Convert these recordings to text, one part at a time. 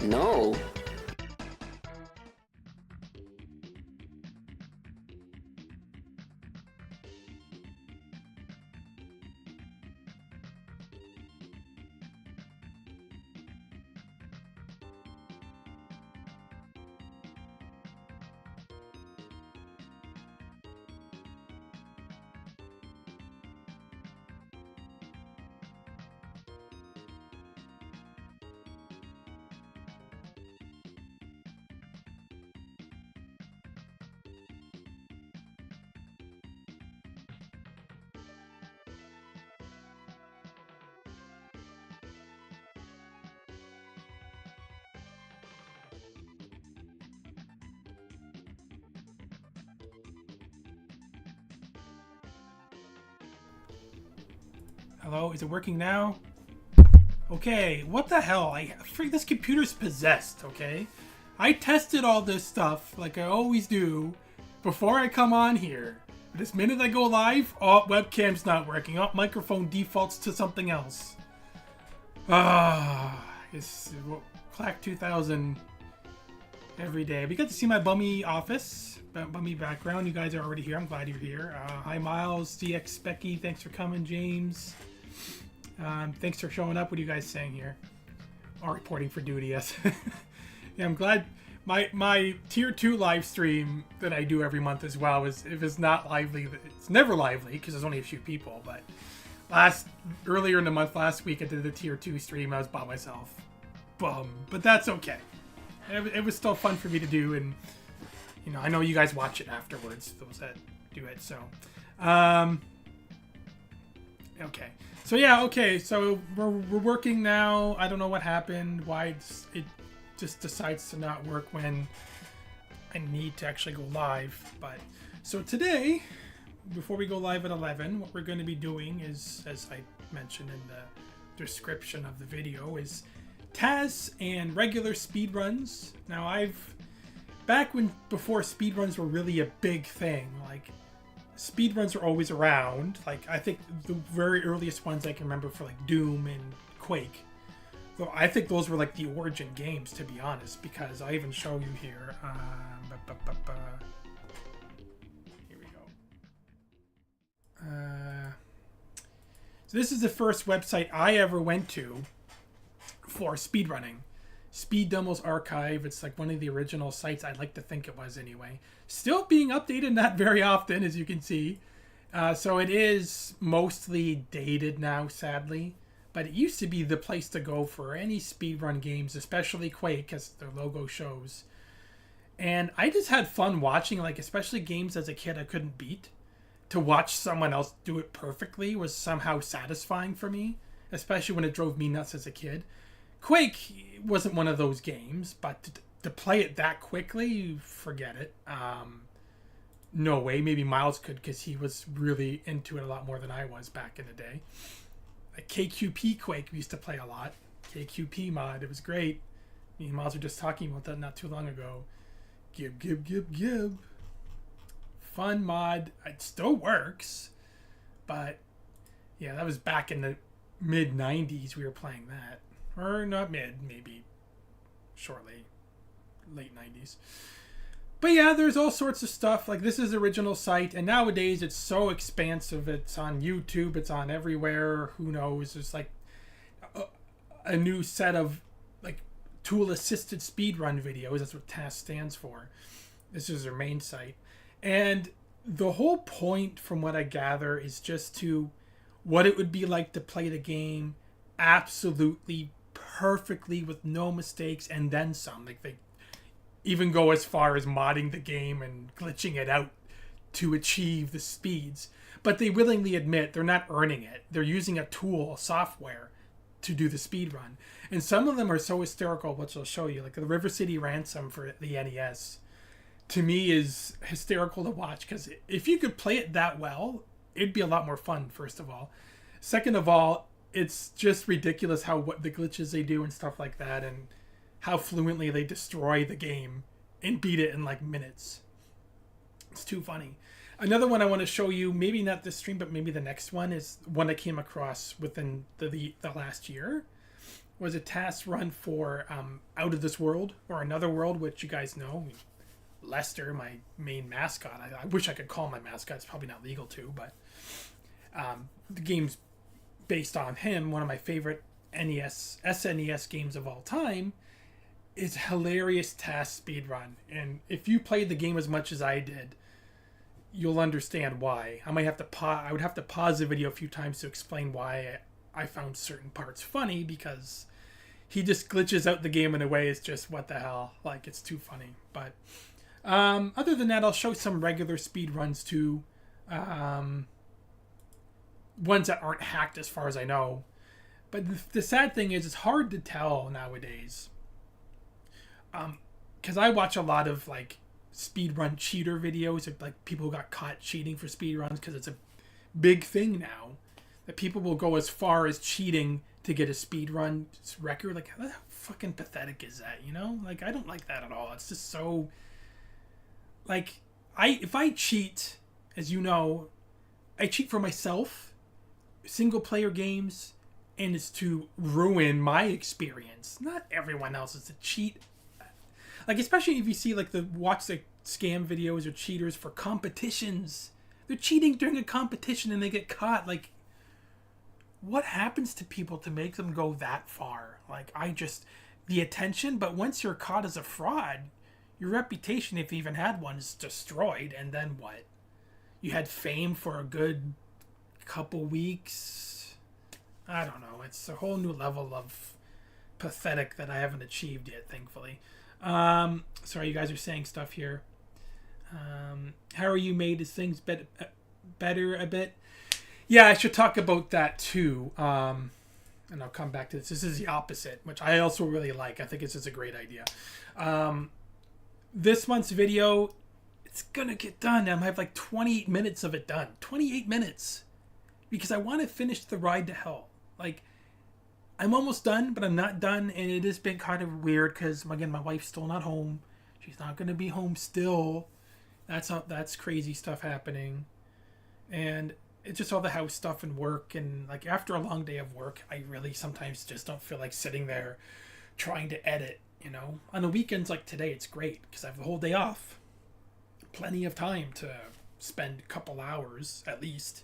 No. Hello, is it working now? Okay, what the hell? This computer's possessed, okay? I tested all this stuff, like I always do, before I come on here. This minute I go live, oh, webcam's not working. Oh, microphone defaults to something else. It's Clack 2000 every day. We got to see my bummy office, bummy background. You guys are already here. I'm glad you're here. Hi, Miles, DX Specky. Thanks for coming, James. Thanks for showing up. What are you guys saying here? Or reporting for duty, yes. Yeah, I'm glad my tier 2 live stream that I do every month as well is, if it's not lively, it's never lively because there's only a few people, but earlier in the month last week I did the tier 2 stream. I was by myself. Bum. But that's okay. It was still fun for me to do, and you know, I know you guys watch it afterwards, those that do it, so okay. So yeah, okay, so we're working now. I don't know what happened, why it just decides to not work when I need to actually go live. But so today, before we go live at 11, what we're going to be doing is, as I mentioned in the description of the video, is TAS and regular speedruns. Now before speedruns were really a big thing, like speedruns are always around. Like, I think the very earliest ones I can remember for like Doom and Quake. Though I think those were like the origin games, to be honest, because I even show you here. Here we go. So this is the first website I ever went to for speedrunning. Speed Demos Archive. It's like one of the original sites. I'd like to think it was anyway. Still being updated, not very often, as you can see. So it is mostly dated now, sadly. But it used to be the place to go for any speedrun games, especially Quake, as their logo shows. And I just had fun watching, like, especially games as a kid I couldn't beat. To watch someone else do it perfectly was somehow satisfying for me, especially when it drove me nuts as a kid. Quake wasn't one of those games, but to play it that quickly, forget it. No way. Maybe Miles could, because he was really into it a lot more than I was back in the day. Like KQP Quake we used to play a lot. KQP mod, it was great. Me and Miles were just talking about that not too long ago. Gib. Fun mod. It still works. But yeah, that was back in the mid 90s we were playing that. or not mid, maybe shortly, late 90s. But yeah, there's all sorts of stuff. Like, this is the original site, and nowadays it's so expansive. It's on YouTube, it's on everywhere. Who knows? There's like a new set of like tool assisted speedrun videos. That's what TAS stands for. This is their main site. And the whole point, from what I gather, is just to what it would be like to play the game absolutely perfectly with no mistakes and then some. Like, they even go as far as modding the game and glitching it out to achieve the speeds. But they willingly admit they're not earning it. They're using a tool, software, to do the speed run. And some of them are so hysterical, which I'll show you. Like the River City Ransom for the NES, to me, is hysterical to watch, because if you could play it that well, it'd be a lot more fun, first of all. Second of all, it's just ridiculous what the glitches they do and stuff like that, and how fluently they destroy the game and beat it in like minutes. It's too funny. Another one I want to show you, maybe not this stream, but maybe the next one, is one I came across within the last year. Was a TAS run for Out of This World, or Another World, which you guys know. Lester, my main mascot. I wish I could call my mascot. It's probably not legal to, but the game's based on him. One of my favorite SNES games of all time. Is hilarious TAS Speedrun. And if you played the game as much as I did, you'll understand why. I might have to I would have to pause the video a few times to explain why I found certain parts funny, because he just glitches out the game in a way is just, what the hell? Like, it's too funny. But other than that, I'll show some regular speedruns too. Ones that aren't hacked as far as I know. But the sad thing is, it's hard to tell nowadays. Because I watch a lot of like speedrun cheater videos of like people who got caught cheating for speedruns, because it's a big thing now that people will go as far as cheating to get a speedrun record. Like, how fucking pathetic is that, you know? Like, I don't like that at all. It's just so, like, if I cheat, as you know, I cheat for myself, single player games, and it's to ruin my experience, not everyone else's. To cheat, like, especially if you see like watch the scam videos or cheaters for competitions. They're cheating during a competition and they get caught. Like, what happens to people to make them go that far? Like, the attention, but once you're caught as a fraud, your reputation, if you even had one, is destroyed. And then what? You had fame for a good couple weeks. I don't know. It's a whole new level of pathetic that I haven't achieved yet, thankfully. Sorry, you guys are saying stuff here. How are you made? Is things better a bit? Yeah, I should talk about that too. And I'll come back to this. This is the opposite, which I also really like. I think this is a great idea. This month's video, it's gonna get done. I have like 28 minutes of it done. 28 minutes. Because I want to finish the ride to hell. Like, I'm almost done, but I'm not done, and it has been kind of weird because, again, my wife's still not home. She's not going to be home still. That's crazy stuff happening. And it's just all the house stuff and work, and, like, after a long day of work, I really sometimes just don't feel like sitting there trying to edit, you know? On the weekends like today, it's great because I have the whole day off. Plenty of time to spend a couple hours, at least,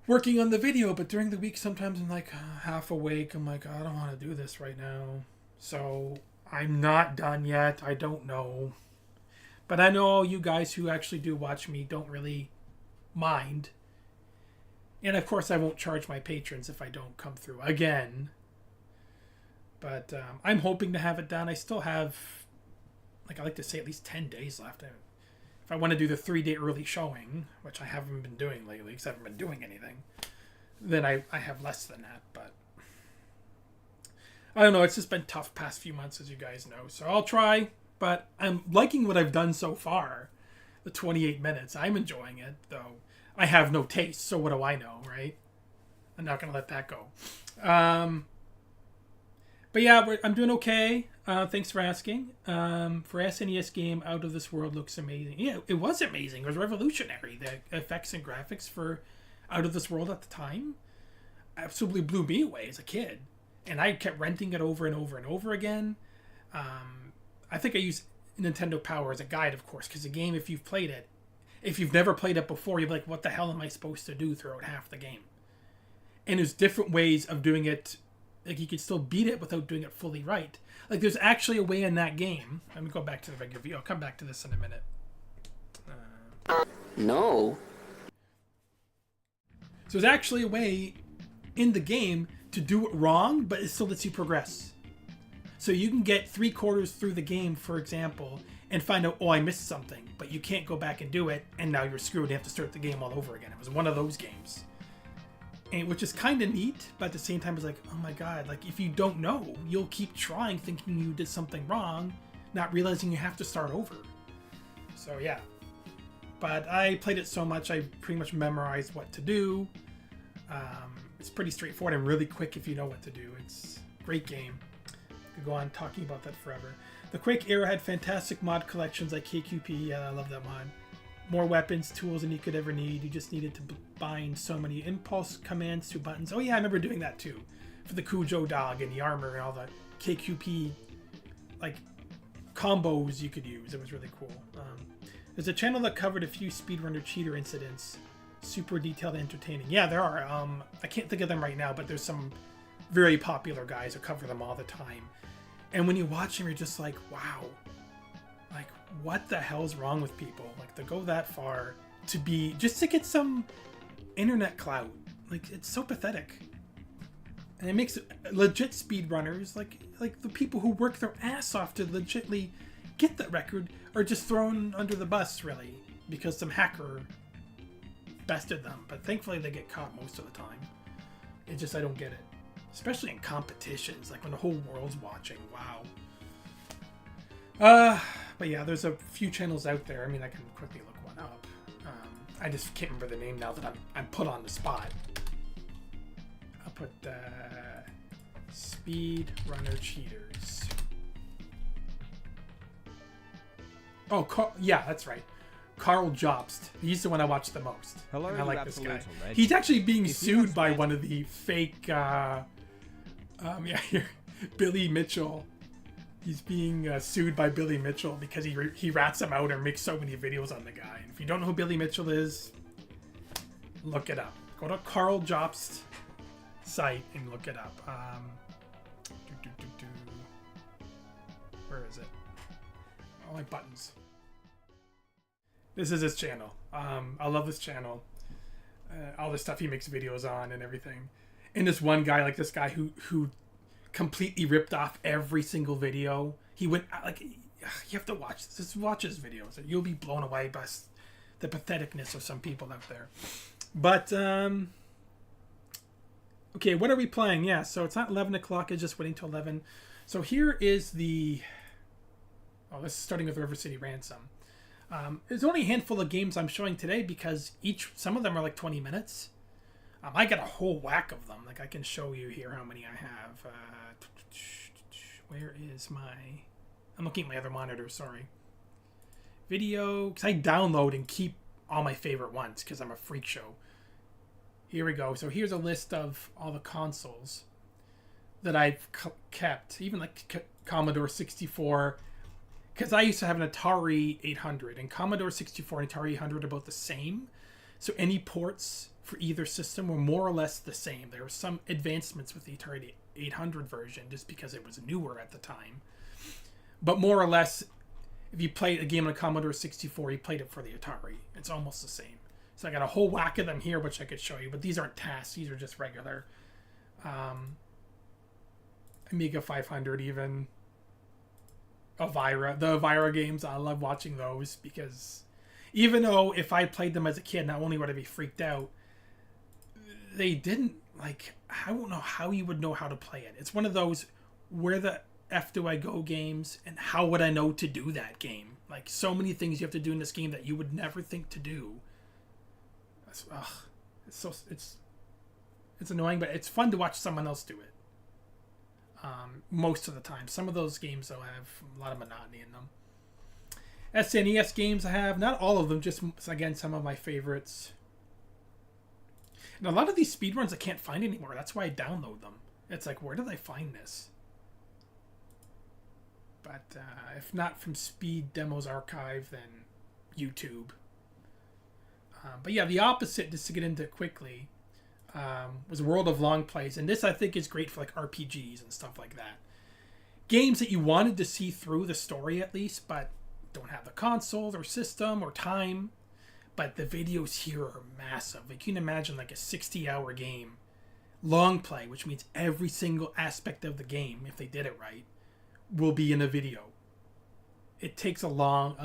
working on the video. But during the week, sometimes I'm like half awake. I'm like, I don't want to do this right now. So I'm not done yet. I don't know. But I know you guys who actually do watch me don't really mind. And of course, I won't charge my patrons if I don't come through again. But I'm hoping to have it done. I still have, like, I like to say, at least 10 days left. If I want to do the 3-day early showing, which I haven't been doing lately because I haven't been doing anything, then I have less than that. But I don't know. It's just been tough past few months, as you guys know. So I'll try. But I'm liking what I've done so far. The 28 minutes. I'm enjoying it, though. I have no taste, so what do I know, right? I'm not going to let that go. But yeah, I'm doing okay. Thanks for asking. For SNES game, Out of This World looks amazing. Yeah, it was amazing. It was revolutionary. The effects and graphics for Out of This World at the time absolutely blew me away as a kid. and I kept renting it over and over and over again. I think I use Nintendo Power as a guide, of course, because the game, if you've played it, if you've never played it before, you're like, what the hell am I supposed to do throughout half the game? And there's different ways of doing it. Like, you could still beat it without doing it fully right. Like, there's actually a way in that game. Let me go back to the regular view. I'll come back to this in a minute. No. So there's actually a way in the game to do it wrong, but it still lets you progress. So you can get 3/4 through the game, for example, and find out, oh, I missed something, but you can't go back and do it, and now you're screwed. You have to start the game all over again. It was one of those games. And which is kind of neat, but at the same time, it's like, oh my god, like, if you don't know, you'll keep trying thinking you did something wrong, not realizing you have to start over. So yeah. But I played it so much, I pretty much memorized what to do. It's pretty straightforward and really quick if you know what to do. It's a great game. I could go on talking about that forever. The Quake era had fantastic mod collections like KQP. Yeah, I love that mod. More weapons, tools than you could ever need. You just needed to bind so many impulse commands to buttons. Oh yeah, I remember doing that too. For the Cujo dog and the armor and all the KQP like combos you could use. It was really cool. There's a channel that covered a few speedrunner cheater incidents. Super detailed and entertaining. Yeah, there are. I can't think of them right now, but there's some very popular guys who cover them all the time. And when you watch them, you're just like, wow. Like, what the hell's wrong with people? Like, to go that far to be... just to get some internet clout. Like, it's so pathetic. And it makes legit speedrunners, like the people who work their ass off to legitly get that record, are just thrown under the bus, really. Because some hacker bested them. But thankfully, they get caught most of the time. It just, I don't get it. Especially in competitions, like when the whole world's watching. Wow. But yeah, there's a few channels out there. I mean, I can quickly look one up. I just can't remember the name now that I'm put on the spot. I'll put Speedrunner Cheaters. Oh, yeah, that's right. Carl Jobst. He's the one I watch the most. Hello, and I like this guy. legend. He's actually being sued by one of the fake... here, Billy Mitchell. He's being sued by Billy Mitchell because he rats him out and makes so many videos on the guy. And if you don't know who Billy Mitchell is, look it up. Go to Carl Jobst's site and look it up. Where is it? All my buttons. This is his channel. I love this channel. All the stuff he makes videos on and everything. And this one guy, like this guy who completely ripped off every single video. He went, like, you have to watch this. Just watch his videos. You'll be blown away by the patheticness of some people out there. But, okay, what are we playing? Yeah, so it's not 11 o'clock. It's just waiting till 11. So here is the... oh, this is starting with River City Ransom. There's only a handful of games I'm showing today because some of them are like 20 minutes. I got a whole whack of them. Like, I can show you here how many I have. Where is my... I'm looking at my other monitor, sorry. Video, because I download and keep all my favorite ones because I'm a freak show. Here we go. So here's a list of all the consoles that I've kept. Even like Commodore 64. Because I used to have an Atari 800. And Commodore 64 and Atari 800 are about the same. So any ports for either system were more or less the same. There were some advancements with the Atari 800 version just because it was newer at the time. But more or less, if you played a game on a Commodore 64, you played it for the Atari. It's almost the same. So I got a whole whack of them here, which I could show you. But these aren't TAS. These are just regular. Amiga 500 even. Elvira. The Elvira games, I love watching those because even though if I played them as a kid, not only would I be freaked out, they didn't, like, I don't know how you would know how to play it. It's one of those, where the F do I go games, and how would I know to do that game? Like, so many things you have to do in this game that you would never think to do. It's annoying, but it's fun to watch someone else do it. Most of the time. Some of those games, though, have a lot of monotony in them. SNES games I have, not all of them, just, again, some of my favorites. And a lot of these speedruns I can't find anymore. That's why I download them. It's like, where did I find this? But if not from Speed Demos Archive, then YouTube. But yeah, the opposite, just to get into it quickly, was World of Long Plays. And this, I think, is great for like RPGs and stuff like that. Games that you wanted to see through the story at least, but don't have the console or system or time. But the videos here are massive. Like, you can imagine like a 60-hour game. Long play, which means every single aspect of the game, if they did it right, will be in a video. It takes a long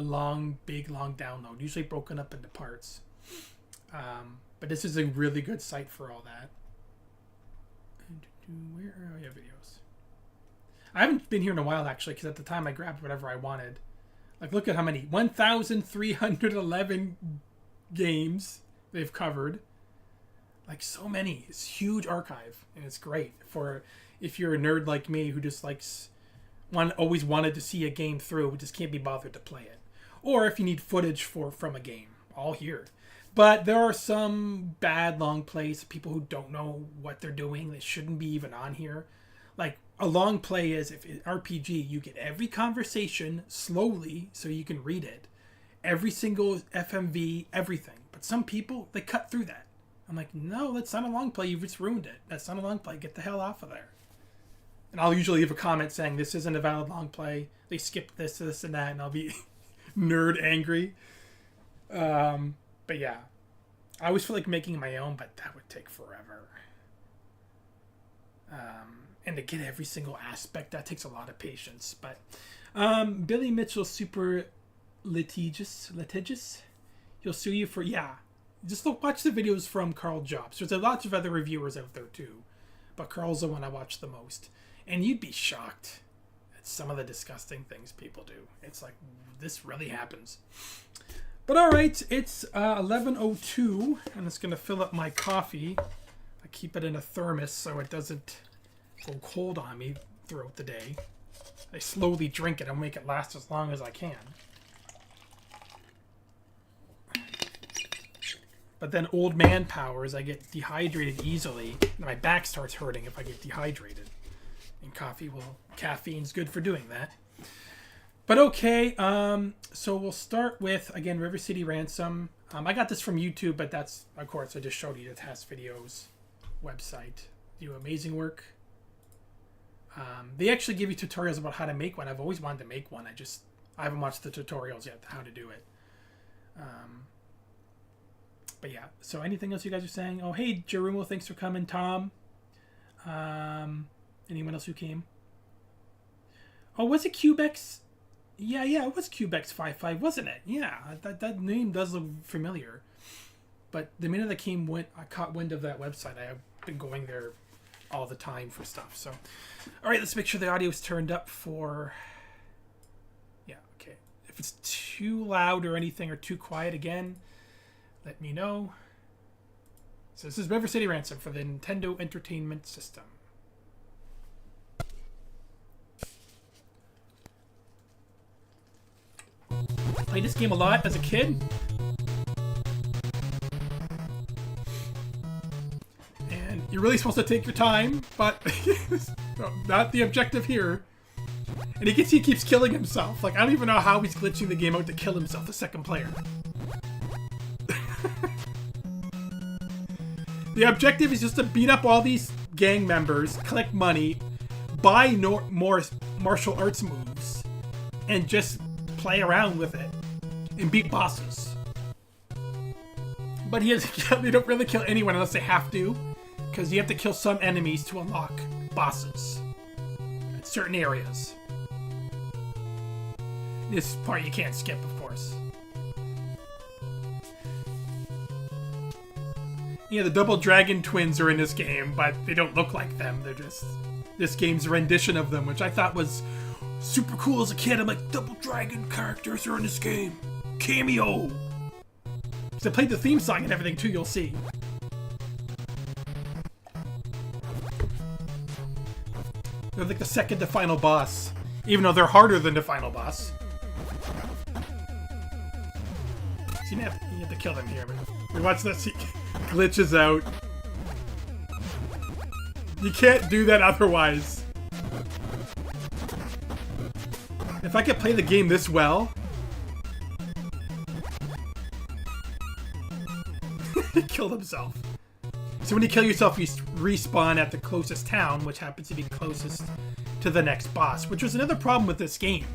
download, usually broken up into parts. But this is a really good site for all that. Where are your videos? I haven't been here in a while, actually, because at the time I grabbed whatever I wanted. Like, look at how many. 1,311 games they've covered. Like, so many. It's a huge archive, and it's great for if you're a nerd like me who just likes always wanted to see a game through, just can't be bothered to play it. Or if you need footage from a game, all here. But there are some bad long plays, people who don't know what they're doing, that shouldn't be even on here. Like, a long play is, if in RPG, you get every conversation slowly so you can read it. Every single FMV, everything. But some people, they cut through that. I'm like, no, that's not a long play. You've just ruined it. That's not a long play. Get the hell off of there. And I'll usually leave a comment saying, this isn't a valid long play. They skipped this, this, and that. And I'll be nerd angry. But yeah. I always feel like making my own, but that would take forever. And to get every single aspect, that takes a lot of patience. But Billy Mitchell's super litigious. He'll sue you for, yeah. Just watch the videos from Carl Jobs. There's lots of other reviewers out there too. But Carl's the one I watch the most. And you'd be shocked at some of the disgusting things people do. It's like, this really happens. But alright, it's 11:02. And it's going to fill up my coffee. I keep it in a thermos so it doesn't go cold on me throughout the day. I slowly drink it and make it last as long as I can. But then old man powers, I get dehydrated easily. And my back starts hurting if I get dehydrated. And caffeine's good for doing that. But okay, so we'll start with, again, River City Ransom. I got this from YouTube, but that's, of course, I just showed you the TAS Videos website. They do amazing work. They actually give you tutorials about how to make one. I've always wanted to make one. I haven't watched the tutorials yet, how to do it. But yeah, so anything else you guys are saying? Oh, hey, Jerumo, thanks for coming. Tom. Anyone else who came? Oh, was it Cubex? Yeah, it was Cubex55, wasn't it? Yeah, that name does look familiar. But the minute I caught wind of that website, I've been going there all the time for stuff. So, all right, let's make sure the audio is turned up for... Yeah, okay. If it's too loud or anything or too quiet again, let me know. So this is River City Ransom for the Nintendo Entertainment System. I played this game a lot as a kid. And you're really supposed to take your time, but not the objective here. And he keeps killing himself. Like, I don't even know how he's glitching the game out to kill himself, the second player. The objective is just to beat up all these gang members, collect money, buy more martial arts moves, and just play around with it and beat bosses. But they don't really kill anyone unless they have to, because you have to kill some enemies to unlock bosses in certain areas. This part you can't skip, of course. Yeah, the Double Dragon twins are in this game, but they don't look like them. They're just this game's rendition of them, which I thought was super cool as a kid. I'm like, Double Dragon characters are in this game. Cameo! So I played the theme song and everything too, you'll see. They're like the second to final boss, even though they're harder than the final boss. So you have to kill them here, but watch this. He glitches out. You can't do that otherwise. If I could play the game this well... He killed himself. So when you kill yourself, you respawn at the closest town, which happens to be closest to the next boss, which was another problem with this game.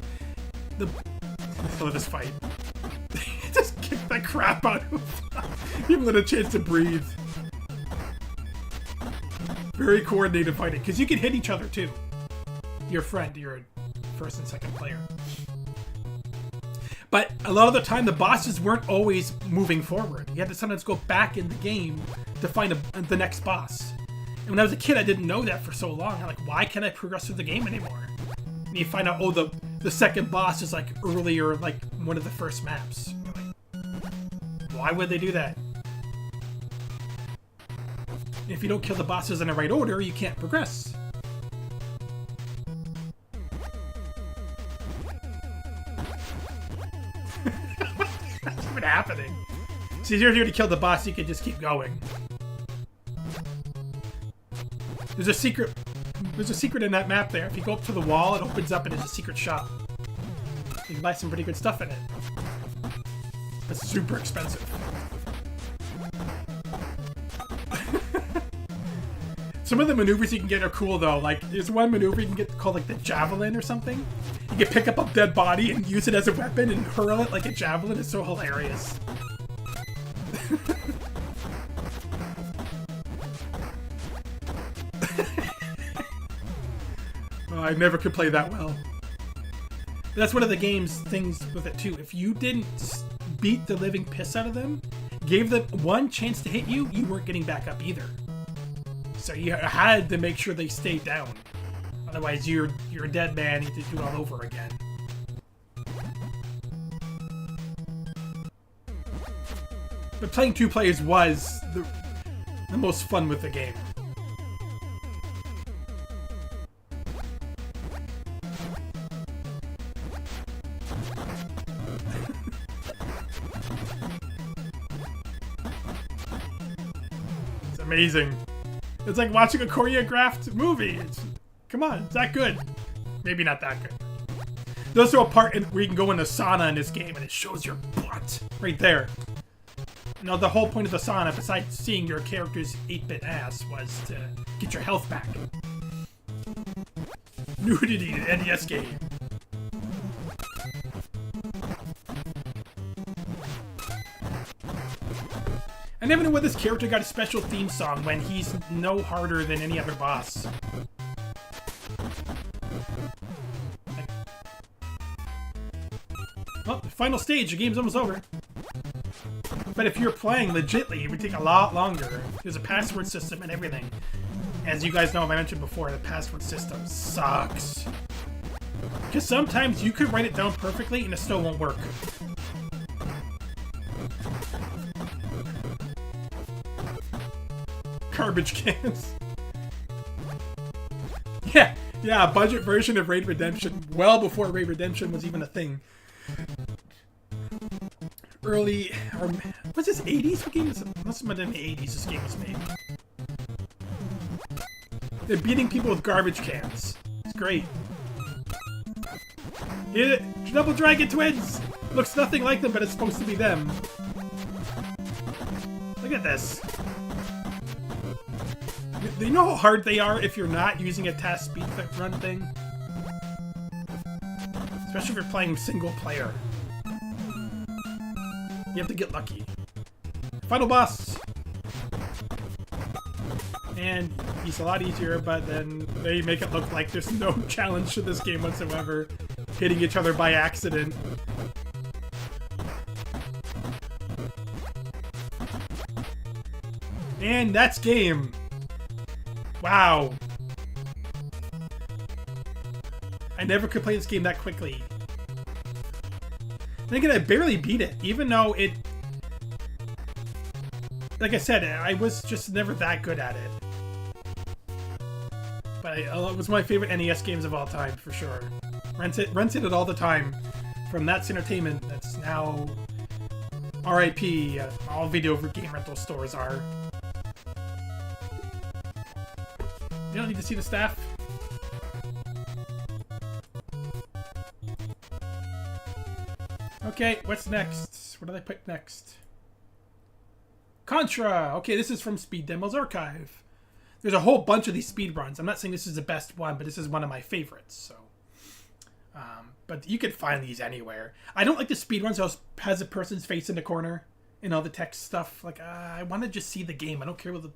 I love this fight. Just kick that crap out of him. Give him a chance to breathe. Very coordinated fighting, because you can hit each other too. Your friend, your first and second player. But a lot of the time, the bosses weren't always moving forward. You had to sometimes go back in the game to find the next boss. And when I was a kid, I didn't know that for so long. I'm like, why can't I progress through the game anymore? And you find out, oh, the second boss is like earlier, like one of the first maps. Like, why would they do that? If you don't kill the bosses in the right order, you can't progress. What's even happening? It's easier to kill the boss, you can just keep going. There's a secret in that map there. If you go up to the wall, it opens up and there's a secret shop. You can buy some pretty good stuff in it. It's super expensive. Some of the maneuvers you can get are cool though. Like, there's one maneuver you can get called like the javelin or something. You can pick up a dead body and use it as a weapon and hurl it like a javelin. It's so hilarious. Oh, I never could play that well. That's one of the game's things with it too. If you didn't beat the living piss out of them, gave them one chance to hit you, you weren't getting back up either. So you had to make sure they stayed down. Otherwise, you're a dead man. You have to do it all over again. But playing two players was the most fun with the game. It's amazing. It's like watching a choreographed movie. Come on, it's that good. Maybe not that good. There's also a part where you can go in a sauna in this game and it shows your butt right there. Now, the whole point of the sauna, besides seeing your character's 8-bit ass, was to get your health back. Nudity in an NES game. I never knew why this character got a special theme song when he's no harder than any other boss. Well, the final stage, the game's almost over. But if you're playing legitly, it would take a lot longer. There's a password system and everything. As you guys know, I mentioned before, the password system sucks. Because sometimes you could write it down perfectly and it still won't work. Garbage cans. Yeah, a budget version of Raid Redemption, well before Raid Redemption was even a thing. Early, or was this 80s? What game is it? Must have been in the 80s this game was made. They're beating people with garbage cans. It's great. Hit it! Double Dragon Twins! Looks nothing like them, but it's supposed to be them. Look at this. Do you know how hard they are if you're not using a TAS Speedrun thing? Especially if you're playing single player. You have to get lucky. Final boss! And he's a lot easier, but then they make it look like there's no challenge to this game whatsoever. Hitting each other by accident. And that's game. Wow. I never could play this game that quickly. And again, I barely beat it, even though it... Like I said, I was just never that good at it. But it was my favorite NES games of all time, for sure. Rented it all the time from That's Entertainment. That's now RIP. All video game rental stores are. You don't need to see the staff. Okay, what's next? What did I put next? Contra! Okay, this is from Speed Demo's Archive. There's a whole bunch of these speedruns. I'm not saying this is the best one, but this is one of my favorites. So, but you can find these anywhere. I don't like the speedruns that has a person's face in the corner and all the text stuff. Like, I want to just see the game. I don't care what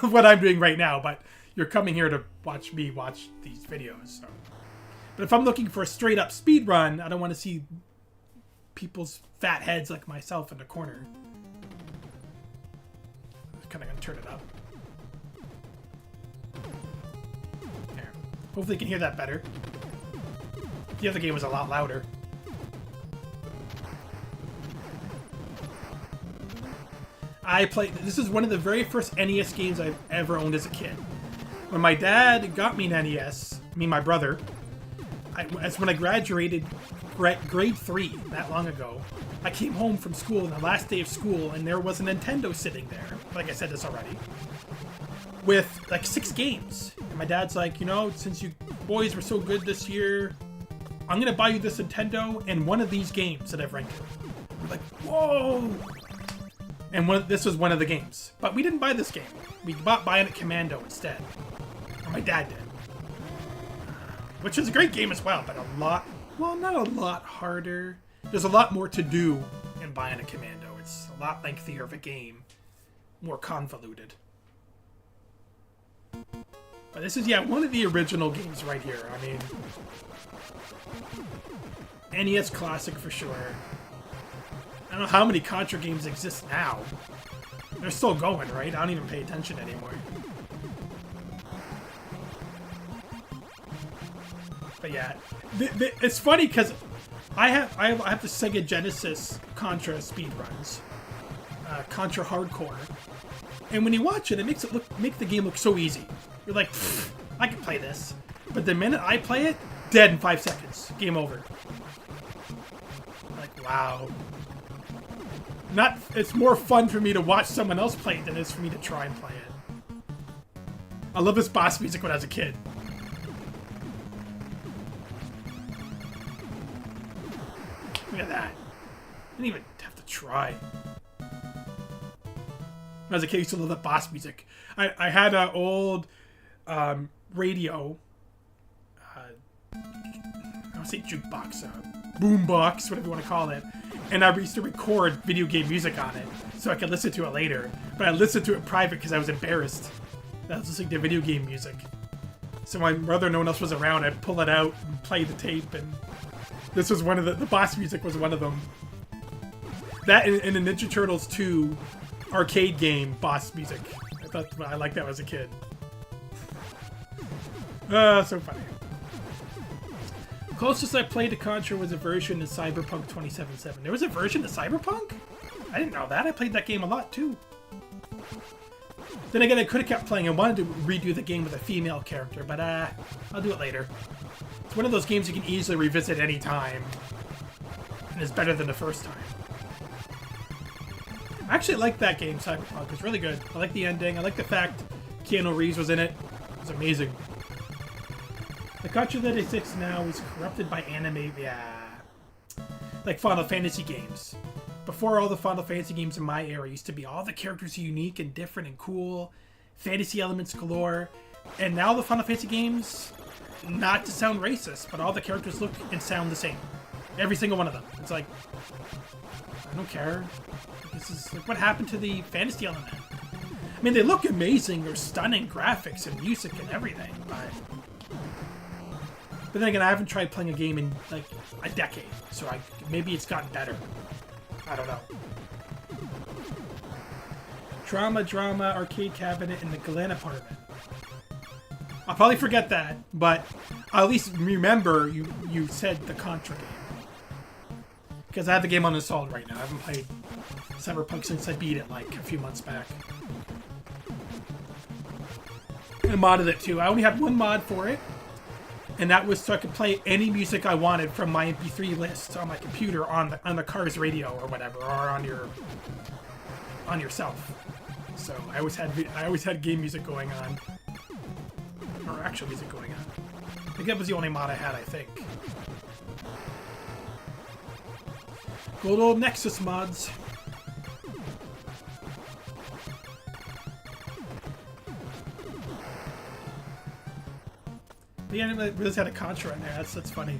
what I'm doing right now, but you're coming here to watch me watch these videos. So. But if I'm looking for a straight up speedrun, I don't want to see people's fat heads like myself in the corner. I'm kind of going to turn it up. There. Hopefully you can hear that better. The other game was a lot louder. This is one of the very first NES games I've ever owned as a kid. When my dad got me an NES, me and my brother, that's when I graduated grade 3, that long ago. I came home from school on the last day of school, and there was a Nintendo sitting there, like I said this already, with like 6 games. And my dad's like, you know, since you boys were so good this year, I'm going to buy you this Nintendo and one of these games that I've rented. We're like, whoa! And this was one of the games. But we didn't buy this game. We bought Bionic Commando instead. Or my dad did. Which is a great game as well, but a lot, well, not a lot harder. There's a lot more to do in Bionic Commando. It's a lot lengthier of a game. More convoluted. But this is, yeah, one of the original games right here. I mean, NES classic for sure. I don't know how many Contra games exist now. They're still going, right? I don't even pay attention anymore. But yeah, it's funny because I have the Sega Genesis Contra Speedruns, Contra Hardcore, and when you watch it, it makes the game look so easy. You're like, I can play this, but the minute I play it, dead in 5 seconds, game over. Like, wow. It's more fun for me to watch someone else play it than it is for me to try and play it. I love this boss music when I was a kid. Look at that. I didn't even have to try. When I was a kid, I used to love the boss music. I had an old radio. I don't say jukebox, boombox, whatever you want to call it. And I used to record video game music on it so I could listen to it later. But I listened to it private because I was embarrassed that I was listening to video game music. So my brother, no one else was around, I'd pull it out and play the tape. And this was one of the boss music was one of them. That in the Ninja Turtles 2 arcade game boss music. I liked that as a kid. So funny. Closest I played to Contra was a version of Cyberpunk 2077. There was a version of Cyberpunk? I didn't know that. I played that game a lot too. Then again, I could have kept playing. I wanted to redo the game with a female character, but I'll do it later. It's one of those games you can easily revisit any time, and it's better than the first time. I actually like that game, Cyberpunk. It's really good. I like the ending. I like the fact Keanu Reeves was in it. It was amazing. The Contra that exists now is corrupted by anime, yeah. Like Final Fantasy games. Before, all the Final Fantasy games in my era used to be all the characters are unique and different and cool, fantasy elements galore, and now the Final Fantasy games, not to sound racist, but all the characters look and sound the same. Every single one of them. It's like, I don't care. This is like, what happened to the fantasy element? I mean, they look amazing. They're stunning graphics and music and everything, but then again, I haven't tried playing a game in like a decade, so maybe it's gotten better. I don't know. Drama, arcade cabinet in the Glen apartment. I'll probably forget that, but I'll at least remember you said the Contra game. Because I have the game uninstalled right now. I haven't played Cyberpunk since I beat it like a few months back. I modded it too. I only had one mod for it. And that was so I could play any music I wanted from my MP3 list on my computer on the car's radio or whatever, or on yourself. So I always had game music going on. or actual music going on. I think that was the only mod I had, I think. Good old Nexus mods. The anime really had a Contra in there. That's funny.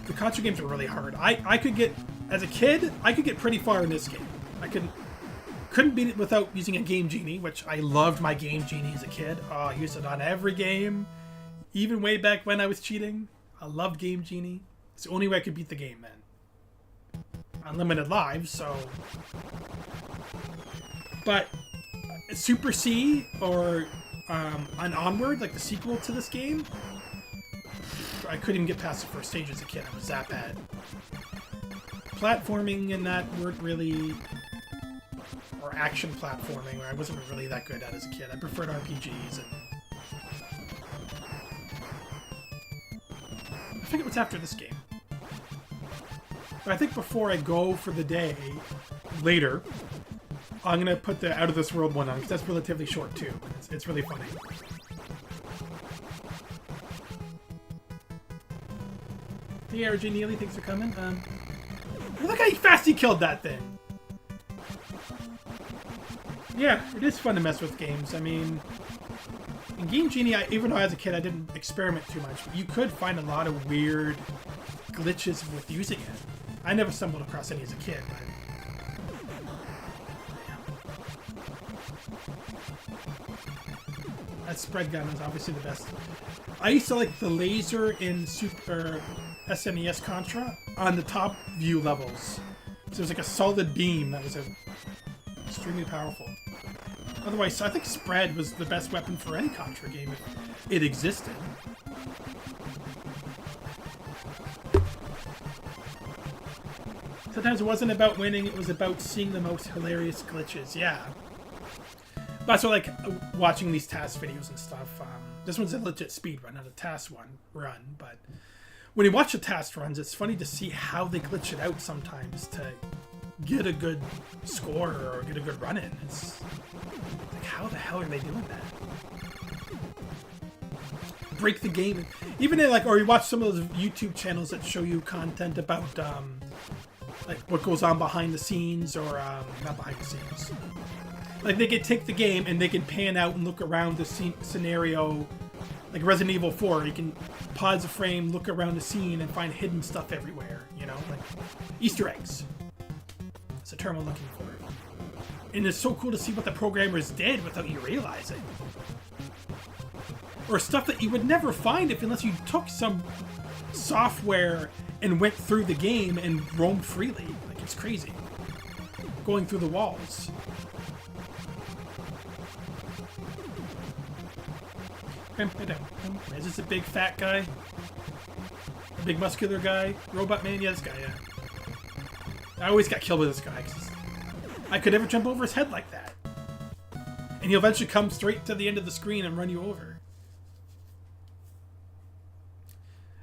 The Contra games are really hard. I could get, as a kid, I could get pretty far in this game. I couldn't beat it without using a Game Genie, which I loved my Game Genie as a kid. Oh, I used it on every game. Even way back when I was cheating. I loved Game Genie. It's the only way I could beat the game, man. Unlimited lives, so... But Super C, or on Onward, like the sequel to this game, I couldn't even get past the first stage as a kid. I was that bad. Platforming and that weren't really... Or action platforming, where I wasn't really that good at as a kid. I preferred RPGs. And... I forget what's after this game. But I think before I go for the day, later, I'm going to put the Out of This World one on, because that's relatively short too. It's really funny. Hey, RJ Neely, thanks for coming. Look how fast he killed that thing! Yeah, it is fun to mess with games. I mean, in Game Genie, even though as a kid I didn't experiment too much, but you could find a lot of weird glitches with using it. I never stumbled across any as a kid, but... That spread gun is obviously the best. I used to like the laser in Super SNES Contra on the top view levels. So it was like a solid beam that was extremely powerful. Otherwise, I think spread was the best weapon for any Contra game if it existed. Sometimes it wasn't about winning, it was about seeing the most hilarious glitches, yeah. But so like watching these TAS videos and stuff, this one's a legit speedrun, not a TAS run, but when you watch the TAS runs, it's funny to see how they glitch it out sometimes to get a good score or get a good run in. It's like, how the hell are they doing that? Break the game. Even in, like, or you watch some of those YouTube channels that show you content about like what goes on behind the scenes, or not behind the scenes. Like they could take the game and they can pan out and look around the scenario, like Resident Evil 4. You can pause the frame, look around the scene, and find hidden stuff everywhere. You know, like Easter eggs. That's the term I'm looking for. And it's so cool to see what the programmers did without you realizing. Or stuff that you would never find unless you took some software and went through the game and roamed freely. Like, it's crazy. Going through the walls. Is this a big fat guy? A big muscular guy? Robot man? Yeah, this guy, yeah. I always got killed with this guy, because I could never jump over his head like that. And he'll eventually come straight to the end of the screen and run you over.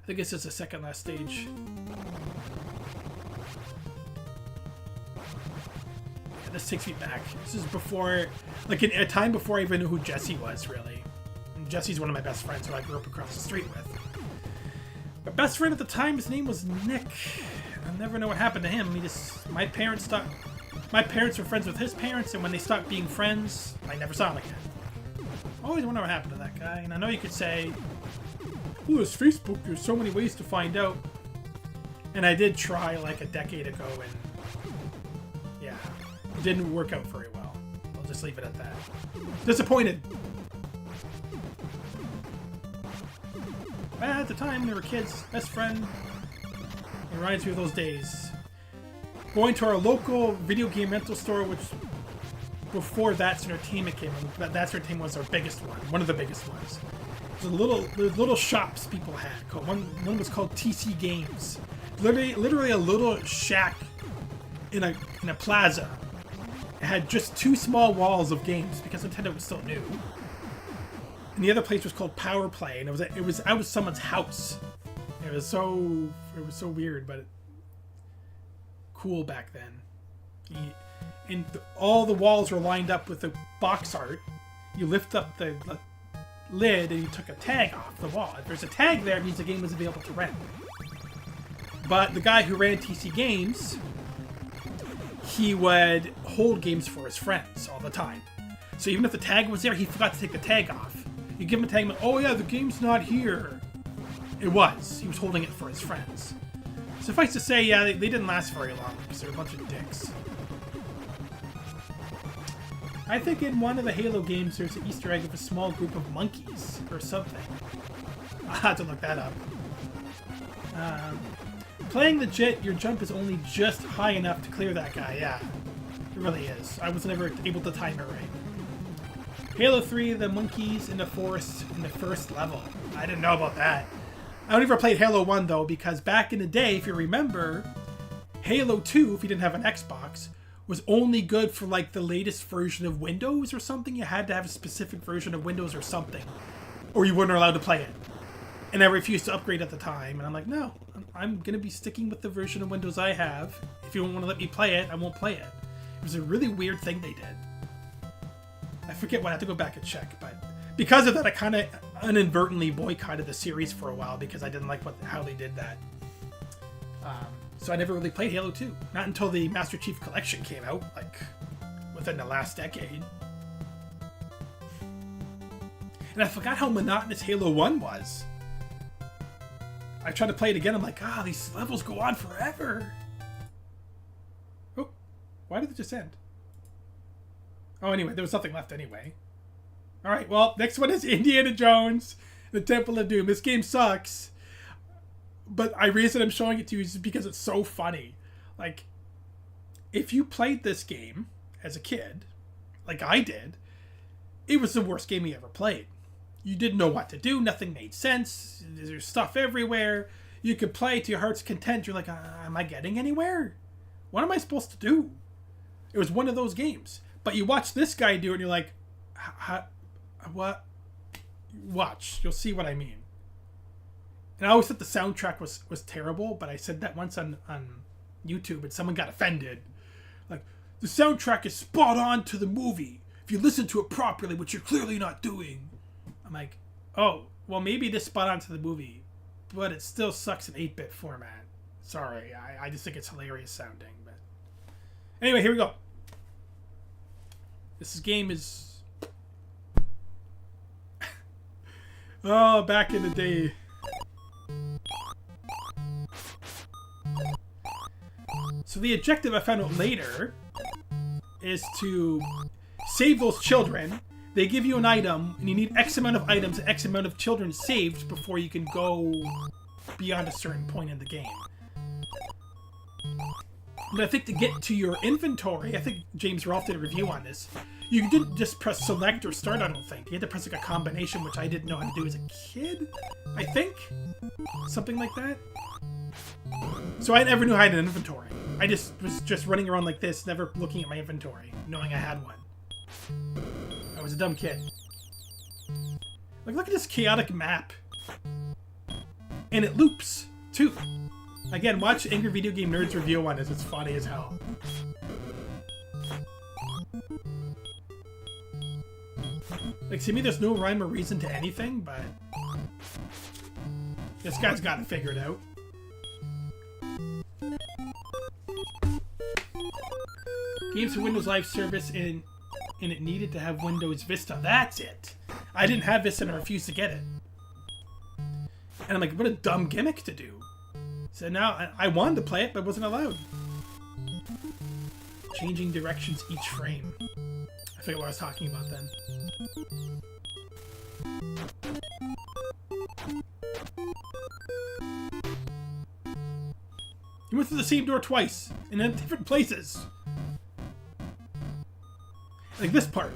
I think this is the second last stage. Yeah, this takes me back. This is before, like a time before I even knew who Jesse was, really. And Jesse's one of my best friends who I grew up across the street with. My best friend at the time, his name was Nick. I'll never know what happened to him. My parents were friends with his parents, and when they stopped being friends, I never saw him again. I always wonder what happened to that guy. And I know you could say, oh, there's Facebook, there's so many ways to find out. And I did try like a decade ago, and yeah, it didn't work out very well. I'll just leave it at that. Disappointed. But at the time, we were kids, best friend. It reminds me of those days. Going to our local video game rental store, which before That's Entertainment came in, That's Entertainment was our biggest one of the biggest ones. There's little shops people had. One was called TC Games. Literally a little shack in a plaza. It had just two small walls of games because Nintendo was still new. And the other place was called Power Play, and it was out of someone's house. It was so weird, but cool back then. And all the walls were lined up with the box art. you lift up the lid and you took a tag off the wall. If there's a tag there, it means the game was available to rent. But the guy who ran TC Games, he would hold games for his friends all the time. So even if the tag was there, he forgot to take the tag off. You give him a tag, and, oh yeah, the game's not here. It was. He was holding it for his friends. Suffice to say, yeah, they didn't last very long because they're a bunch of dicks. I think in one of the Halo games there's an Easter egg of a small group of monkeys or something. I'll have to look that up. Playing the jet, your jump is only just high enough to clear that guy. Yeah, it really is. I was never able to time it right. Halo 3, the monkeys in the forest in the first level. I didn't know about that. I only ever played Halo 1 though, because back in the day, if you remember, Halo 2, if you didn't have an Xbox, was only good for like the latest version of Windows or something. You had to have a specific version of Windows or something, or you weren't allowed to play it. And I refused to upgrade at the time, and I'm like, no, I'm gonna be sticking with the version of Windows I have. If you don't want to let me play it, I won't play it. It was a really weird thing they did. I forget what, I have to go back and check, but because of that, I kind of inadvertently boycotted the series for a while because I didn't like how they did that. So I never really played Halo 2. Not until the Master Chief Collection came out, like, within the last decade. And I forgot how monotonous Halo 1 was. I tried to play it again, I'm like, these levels go on forever. Oh, why did it just end? Oh, anyway, there was nothing left anyway. Alright, well, next one is Indiana Jones, The Temple of Doom. This game sucks. But the reason I'm showing it to you is because it's so funny. Like, if you played this game as a kid, like I did, it was the worst game you ever played. You didn't know what to do. Nothing made sense. There's stuff everywhere. You could play to your heart's content. You're like, am I getting anywhere? What am I supposed to do? It was one of those games. But you watch this guy do it and you're like, what? Watch. You'll see what I mean. And I always thought the soundtrack was terrible, but I said that once on YouTube and someone got offended. Like, the soundtrack is spot on to the movie if you listen to it properly, which you're clearly not doing. I'm like, oh, well, maybe it is spot on to the movie, but it still sucks in 8-bit format. Sorry, I just think it's hilarious sounding. But anyway, here we go. This game is... oh, back in the day. So the objective I found out later is to save those children. They give you an item, and you need X amount of items, X amount of children saved before you can go beyond a certain point in the game. But I think to get to your inventory, I think James Rolfe did a review on this, you didn't just press select or start, I don't think. You had to press like a combination, which I didn't know how to do as a kid, I think? Something like that? So I never knew I had an inventory. I was just running around like this, never looking at my inventory, knowing I had one. I was a dumb kid. Like, look at this chaotic map. And it loops, too. Again, watch Angry Video Game Nerd's review on this. It's funny as hell. Like, to me, there's no rhyme or reason to anything, but... this guy's got it figured out. Games for Windows Live Service and it needed to have Windows Vista. That's it. I didn't have Vista and I refused to get it. And I'm like, what a dumb gimmick to do. So now I wanted to play it, but wasn't allowed. Changing directions each frame. I forget what I was talking about then. You went through the same door twice, and in different places. Like this part.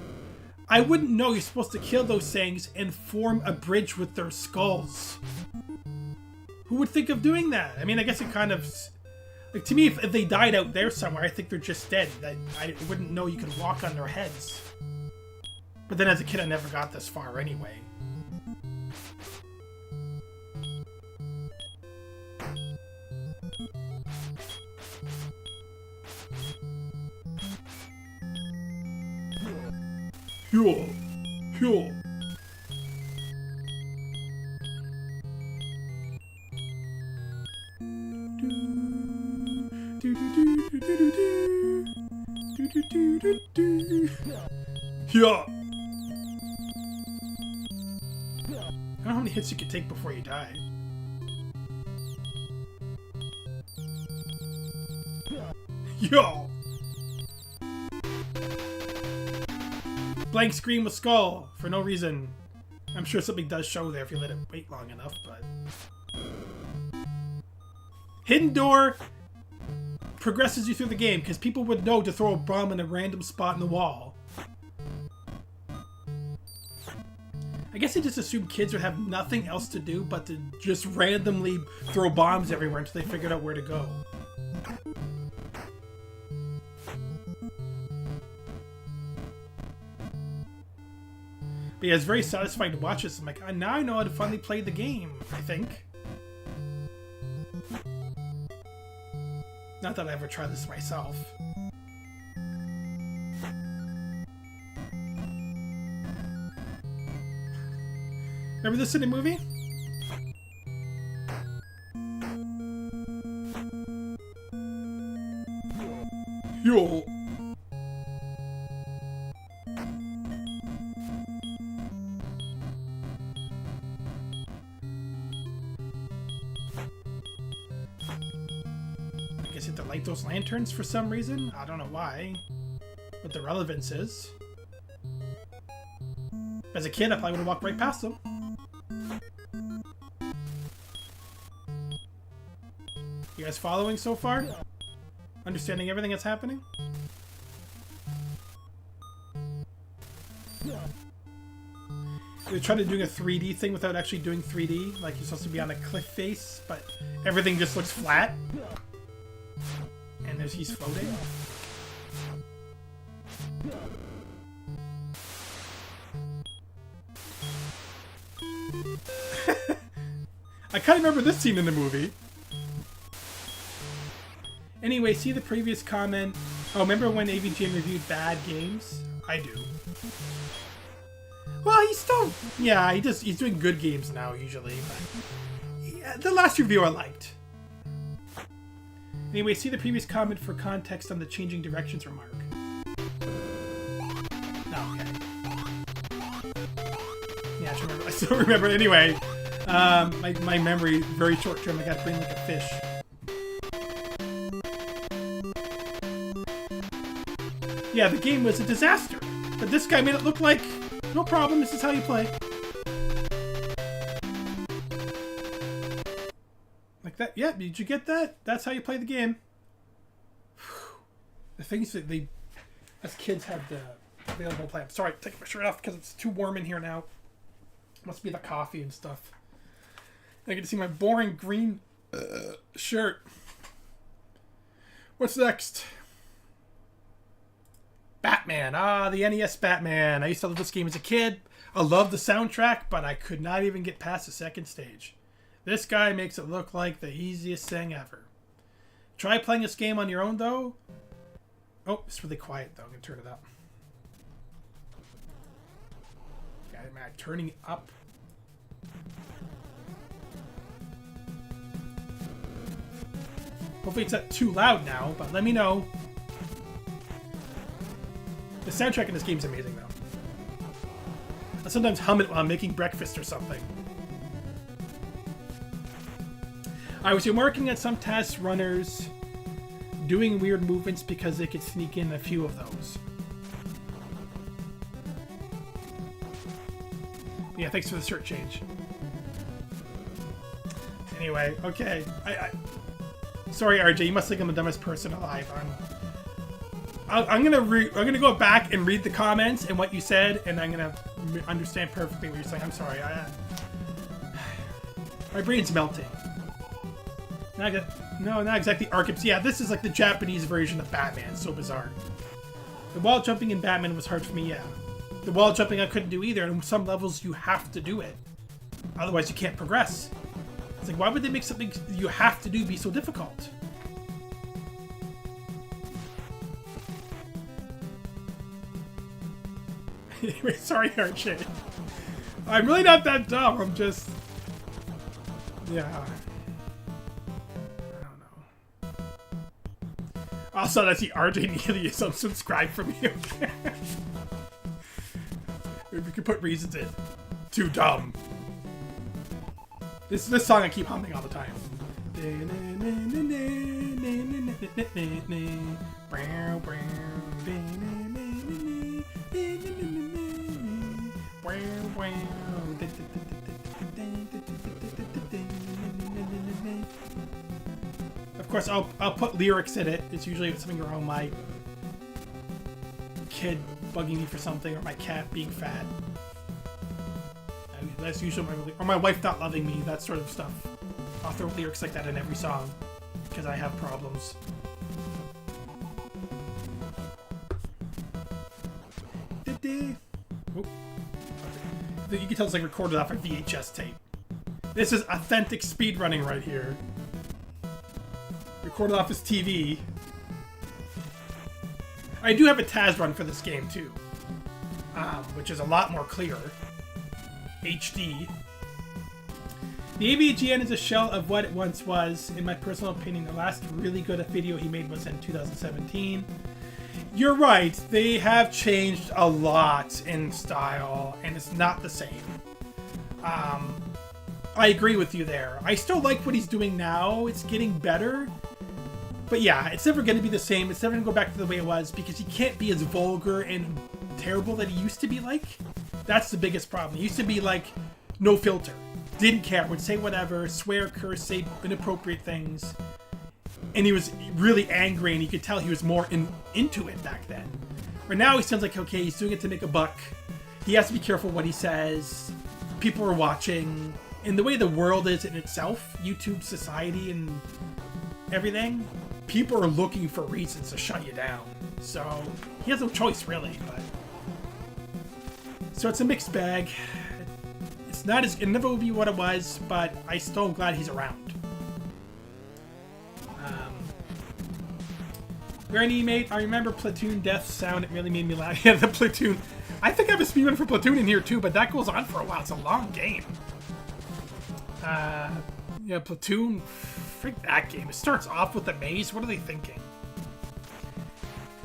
I wouldn't know you're supposed to kill those things and form a bridge with their skulls. Who would think of doing that? I mean, I guess it kind of... like, to me, if they died out there somewhere, I think they're just dead. I wouldn't know you could walk on their heads. But then as a kid, I never got this far anyway. Cool. Yeah. I don't know how many hits you can take before you die. Yo! Blank screen with skull for no reason. I'm sure something does show there if you let it wait long enough, but... Hidden door progresses you through the game because people would know to throw a bomb in a random spot in the wall. I guess they just assumed kids would have nothing else to do but to just randomly throw bombs everywhere until they figured out where to go. But yeah, it's very satisfying to watch this. I'm like, now I know how to finally play the game, I think. Not that I ever tried this myself. Remember this in the movie? Yo! I guess you have to light those lanterns for some reason? I don't know why. What the relevance is. As a kid, I probably would have walked right past them. You guys following so far? Understanding everything that's happening? They tried to do a 3D thing without actually doing 3D. Like you're supposed to be on a cliff face, but everything just looks flat. And he's floating. I kind of remember this scene in the movie. Anyway, see the previous comment. Oh, remember when AVGN reviewed bad games? I do. Well, he's still... Yeah, he's doing good games now, usually. But yeah, the last review I liked. Anyway, see the previous comment for context on the changing directions remark. Oh, okay. Yeah, I still remember. Anyway, my memory, very short term, I got brain like a fish. Yeah, the game was a disaster, but this guy made it look like, no problem, this is how you play. Like that, yeah, did you get that? That's how you play the game. The things that they, as kids, had available to play. I'm sorry, taking my shirt off because it's too warm in here now. Must be the coffee and stuff. I get to see my boring green shirt. What's next? Batman. Ah, the NES Batman. I used to love this game as a kid. I loved the soundtrack, but I could not even get past the second stage. This guy makes it look like the easiest thing ever. Try playing this game on your own, though. Oh, it's really quiet, though. I'm going to turn it up. God, am I turning up? Hopefully it's not too loud now, but let me know. The soundtrack in this game is amazing, though. I sometimes hum it while I'm making breakfast or something. I was working at some TAS runners doing weird movements because they could sneak in a few of those. Yeah, thanks for the shirt change. Anyway, okay. Sorry, RJ. You must think I'm the dumbest person alive. I'm gonna go back and read the comments and what you said, and I'm gonna understand perfectly what you're saying. I'm sorry. My brain's melting. No, not exactly Archetypes. Yeah, this is like the Japanese version of Batman. It's so bizarre. The wall jumping in Batman was hard for me. Yeah, the wall jumping I couldn't do either. And on some levels, you have to do it, otherwise you can't progress. It's like, why would they make something you have to do be so difficult? Anyway, sorry, Archie. I'm really not that dumb. I'm just... Yeah. I don't know. Also, I see RJ nearly is unsubscribed from you. Maybe we could put reasons in. Too dumb. This is the song I keep humming all the time. Of course, I'll put lyrics in it. It's usually something around my kid bugging me for something or my cat being fat. And that's usually or my wife not loving me, that sort of stuff. I'll throw lyrics like that in every song because I have problems. Oh. You can tell it's like recorded off a VHS tape. This is authentic speedrunning right here. Recorded off his TV. I do have a TAS run for this game too, which is a lot more clear. HD. The AVGN is a shell of what it once was. In my personal opinion, the last really good video he made was in 2017. You're right, they have changed a lot in style, and it's not the same. I agree with you there. I still like what he's doing now. It's getting better. But yeah, it's never going to be the same. It's never going to go back to the way it was because he can't be as vulgar and terrible that he used to be like. That's the biggest problem. He used to be like, no filter. Didn't care. Would say whatever, swear, curse, say inappropriate things. And he was really angry, and you could tell he was more into it back then. Where now he sounds like, okay, he's doing it to make a buck. He has to be careful what he says. People are watching. And the way the world is in itself, YouTube, society, and everything, people are looking for reasons to shut you down. So he has no choice, really. But so it's a mixed bag. It's not as... It never will be what it was, but I still am glad he's around. Granny, mate, I remember Platoon Death sound. It really made me laugh. Yeah, the Platoon. I think I have a speedrun for Platoon in here too, but that goes on for a while. It's a long game. Yeah, Platoon. Freak that game. It starts off with a maze. What are they thinking?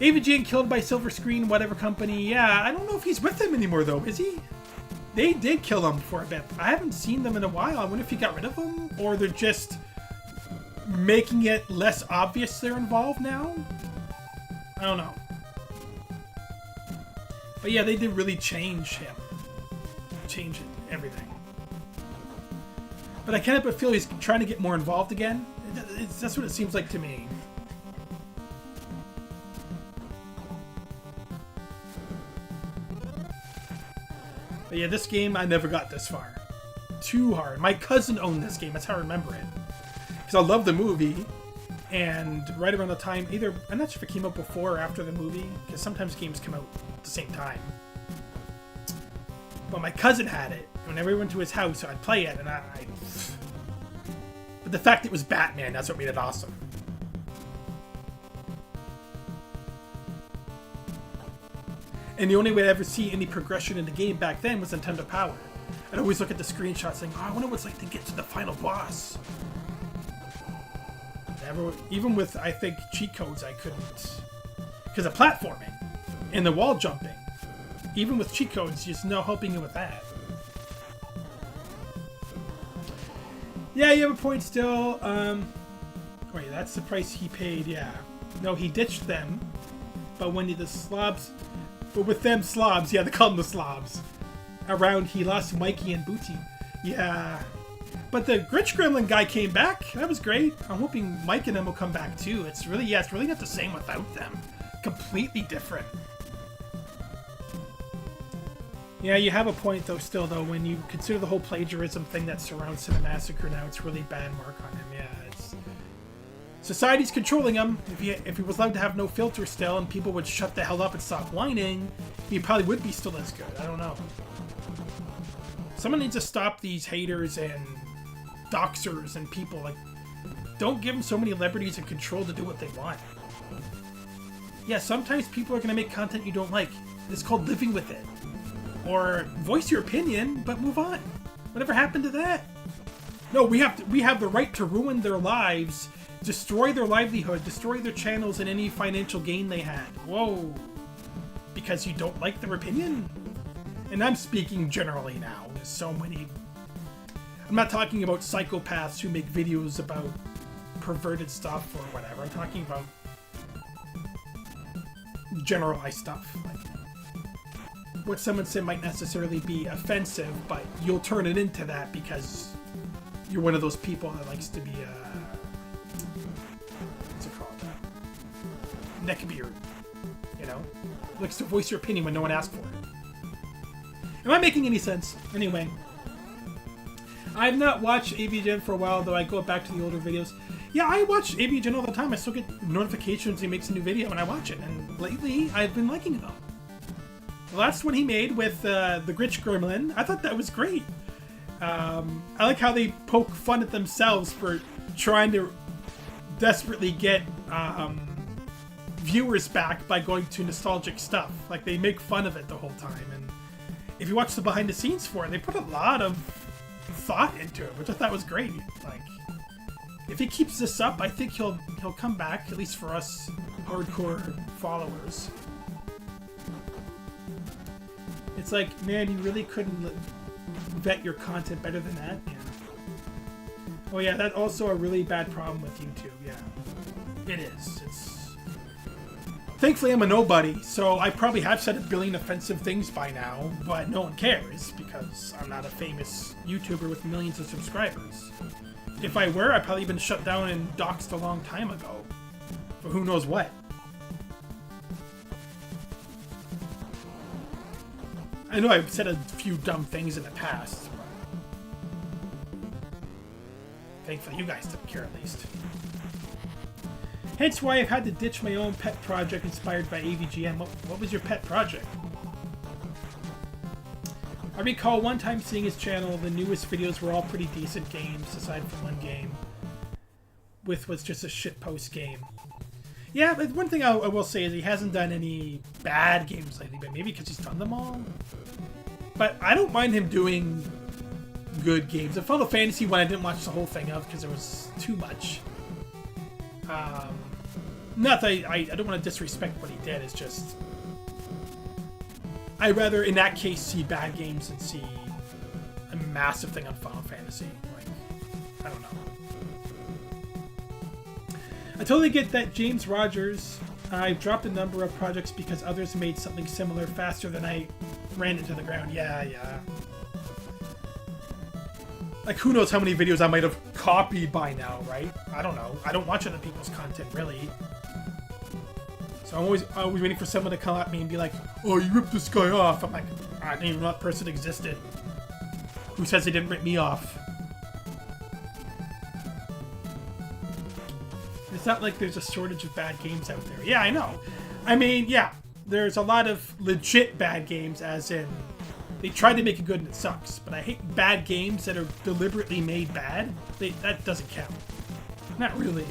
AVGN killed by Silver Screen, whatever company. Yeah, I don't know if he's with them anymore though. Is he? They did kill him for a bit. I haven't seen them in a while. I wonder if he got rid of them, or they're just making it less obvious they're involved now. I don't know. But yeah, they did really change him. Change everything. But I can't but feel he's trying to get more involved again. That's what it seems like to me. But yeah, this game, I never got this far. Too hard. My cousin owned this game. That's how I remember it. Because I love the movie. And right around the time, either, I'm not sure if it came out before or after the movie, because sometimes games come out at the same time. But my cousin had it. Whenever we went to his house, so I'd play it, and but the fact it was Batman, that's what made it awesome. And the only way I'd ever see any progression in the game back then was Nintendo Power. I'd always look at the screenshot saying, oh, I wonder what it's like to get to the final boss. Even with, I think, cheat codes, I couldn't. Because of platforming and the wall jumping. Even with cheat codes, there's no helping you with that. Yeah, you have a point still. Wait, that's the price he paid, yeah. No, he ditched them. But when the slobs... But with them slobs, yeah, they call them the slobs. Around, he lost Mikey and Booty. Yeah. But the Grinch Gremlin guy came back. That was great. I'm hoping Mike and them will come back too. It's really, yeah, it's really not the same without them. Completely different. Yeah, you have a point though still though. When you consider the whole plagiarism thing that surrounds Cinemassacre now, it's really bad mark on him. Yeah, it's... Society's controlling him. If he was allowed to have no filter still and people would shut the hell up and stop whining, he probably would be still as good. I don't know. Someone needs to stop these haters and doxers and people. Like, don't give them so many liberties and control to do what they want. Yeah, sometimes people are going to make content you don't like. It's called living with it. Or voice your opinion, but move on. Whatever happened to that? No, we have the right to ruin their lives, destroy their livelihood, destroy their channels and any financial gain they had. Whoa. Because you don't like their opinion? And I'm speaking generally now. There's so many... I'm not talking about psychopaths who make videos about perverted stuff or whatever. I'm talking about generalized stuff. Like, what someone said might necessarily be offensive, but you'll turn it into that because you're one of those people that likes to be what's it called? Neckbeard. You know? Likes to voice your opinion when no one asks for it. Am I making any sense? Anyway. I've not watched AVGen for a while, though I go back to the older videos. Yeah, I watch AVGen all the time. I still get notifications he makes a new video and I watch it. And lately, I've been liking them. The last one he made with the Gritch Gremlin, I thought that was great. I like how they poke fun at themselves for trying to desperately get viewers back by going to nostalgic stuff. Like, they make fun of it the whole time. And if you watch the behind the scenes for it, they put a lot of thought into it, which I thought was great. Like, if he keeps this up, I think he'll come back, at least for us hardcore followers. It's like, man, you really couldn't vet your content better than that? Yeah. Oh yeah, that's also a really bad problem with YouTube, yeah. It is. Thankfully, I'm a nobody, so I probably have said a billion offensive things by now, but no one cares, because I'm not a famous YouTuber with millions of subscribers. If I were, I'd probably been shut down and doxxed a long time ago. For who knows what. I know I've said a few dumb things in the past, but thankfully you guys took care at least. Hence why I've had to ditch my own pet project inspired by AVGN. What was your pet project? I recall one time seeing his channel, the newest videos were all pretty decent games, aside from one game, with what's just a shitpost game. Yeah, but one thing I will say is he hasn't done any bad games lately, but maybe because he's done them all. But I don't mind him doing good games. The Final Fantasy one I didn't watch the whole thing of because there was too much. Not that I don't want to disrespect what he did, it's just... I'd rather, in that case, see bad games than see a massive thing on Final Fantasy. Like, I don't know. I totally get that James Rogers. I've dropped a number of projects because others made something similar faster than I ran into the ground. Yeah. Like, who knows how many videos I might have copied by now, right? I don't know. I don't watch other people's content, really. So I'm always waiting for someone to come at me and be like, oh, you ripped this guy off. I'm like, I didn't even know that person existed. Who says they didn't rip me off? It's not like there's a shortage of bad games out there. Yeah, I know. I mean, yeah, there's a lot of legit bad games, as in, they tried to make it good and it sucks. But I hate bad games that are deliberately made bad. That doesn't count. Not really.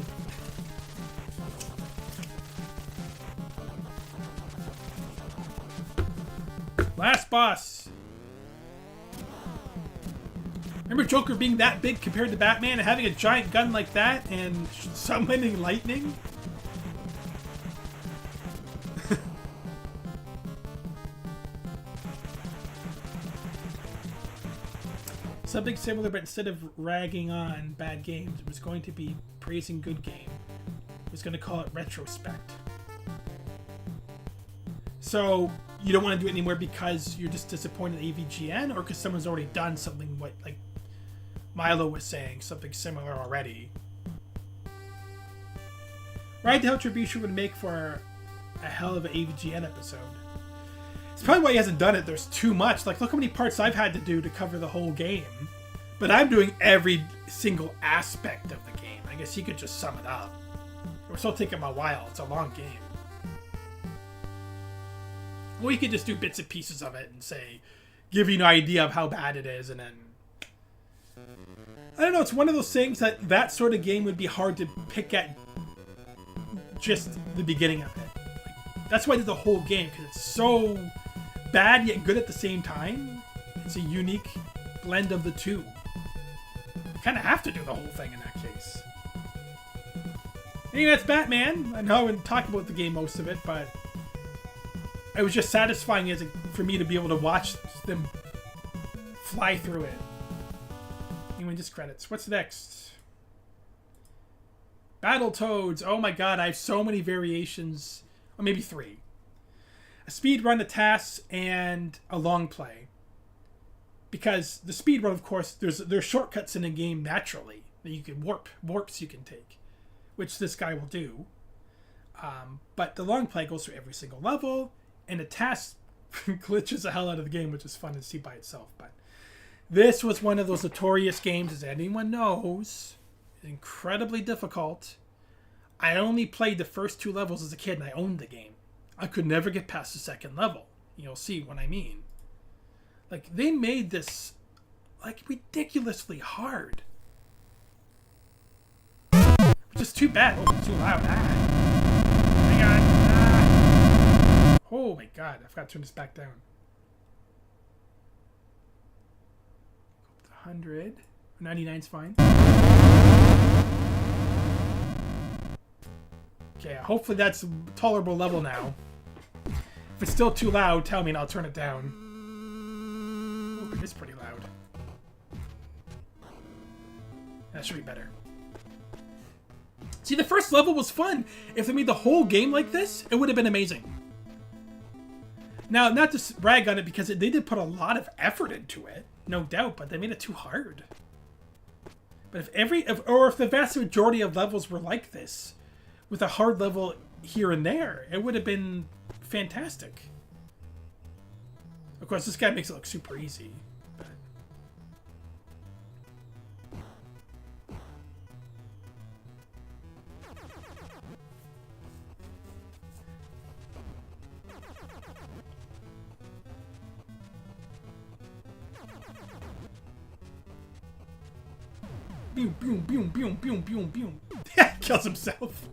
Last boss. Remember Joker being that big compared to Batman and having a giant gun like that and summoning lightning? Something similar, but instead of ragging on bad games, it was going to be praising good game. It was going to call it retrospect. So, you don't want to do it anymore because you're just disappointed in AVGN, or because someone's already done something like Milo was saying, something similar already. Ride to Hell Tribution would make for a hell of an AVGN episode. It's probably why he hasn't done it. There's too much. Like, look how many parts I've had to do to cover the whole game. But I'm doing every single aspect of the game. I guess he could just sum it up. It would still take him a while. It's a long game. Or you could just do bits and pieces of it and say, give you an idea of how bad it is, and then... I don't know, it's one of those things that sort of game would be hard to pick at just the beginning of it. That's why I did the whole game, because it's so bad yet good at the same time. It's a unique blend of the two. You kind of have to do the whole thing in that case. Anyway, that's Batman. I know I wouldn't talk about the game most of it, but it was just satisfying for me to be able to watch them fly through it. Anyway, just credits. What's next? Battletoads. Oh my god, I have so many variations. Or maybe 3. A speedrun, a TAS, and a long play. Because the speedrun, of course, there's shortcuts in the game naturally that you can warps you can take, which this guy will do. But the long play goes through every single level, and the TAS glitches the hell out of the game, which is fun to see by itself. But this was one of those notorious games, as anyone knows, incredibly difficult. I only played the first 2 levels as a kid, and I owned the game. I could never get past the second level. You'll see what I mean. Like, they made this, like, ridiculously hard. Which is too bad. Oh, it's too loud. Hang on. Oh my god, I forgot to turn this back down. 100. 99's fine. Okay, hopefully that's a tolerable level now. If it's still too loud, tell me and I'll turn it down. Ooh, it is pretty loud. That should be better. See, the first level was fun. If they made the whole game like this, it would have been amazing. Now, not to brag on it, because they did put a lot of effort into it, no doubt, but they made it too hard. But if the vast majority of levels were like this, with a hard level here and there, it would have been fantastic. Of course, this guy makes it look super easy. But... Boom, boom, boom, boom, boom, boom, boom. Kills himself.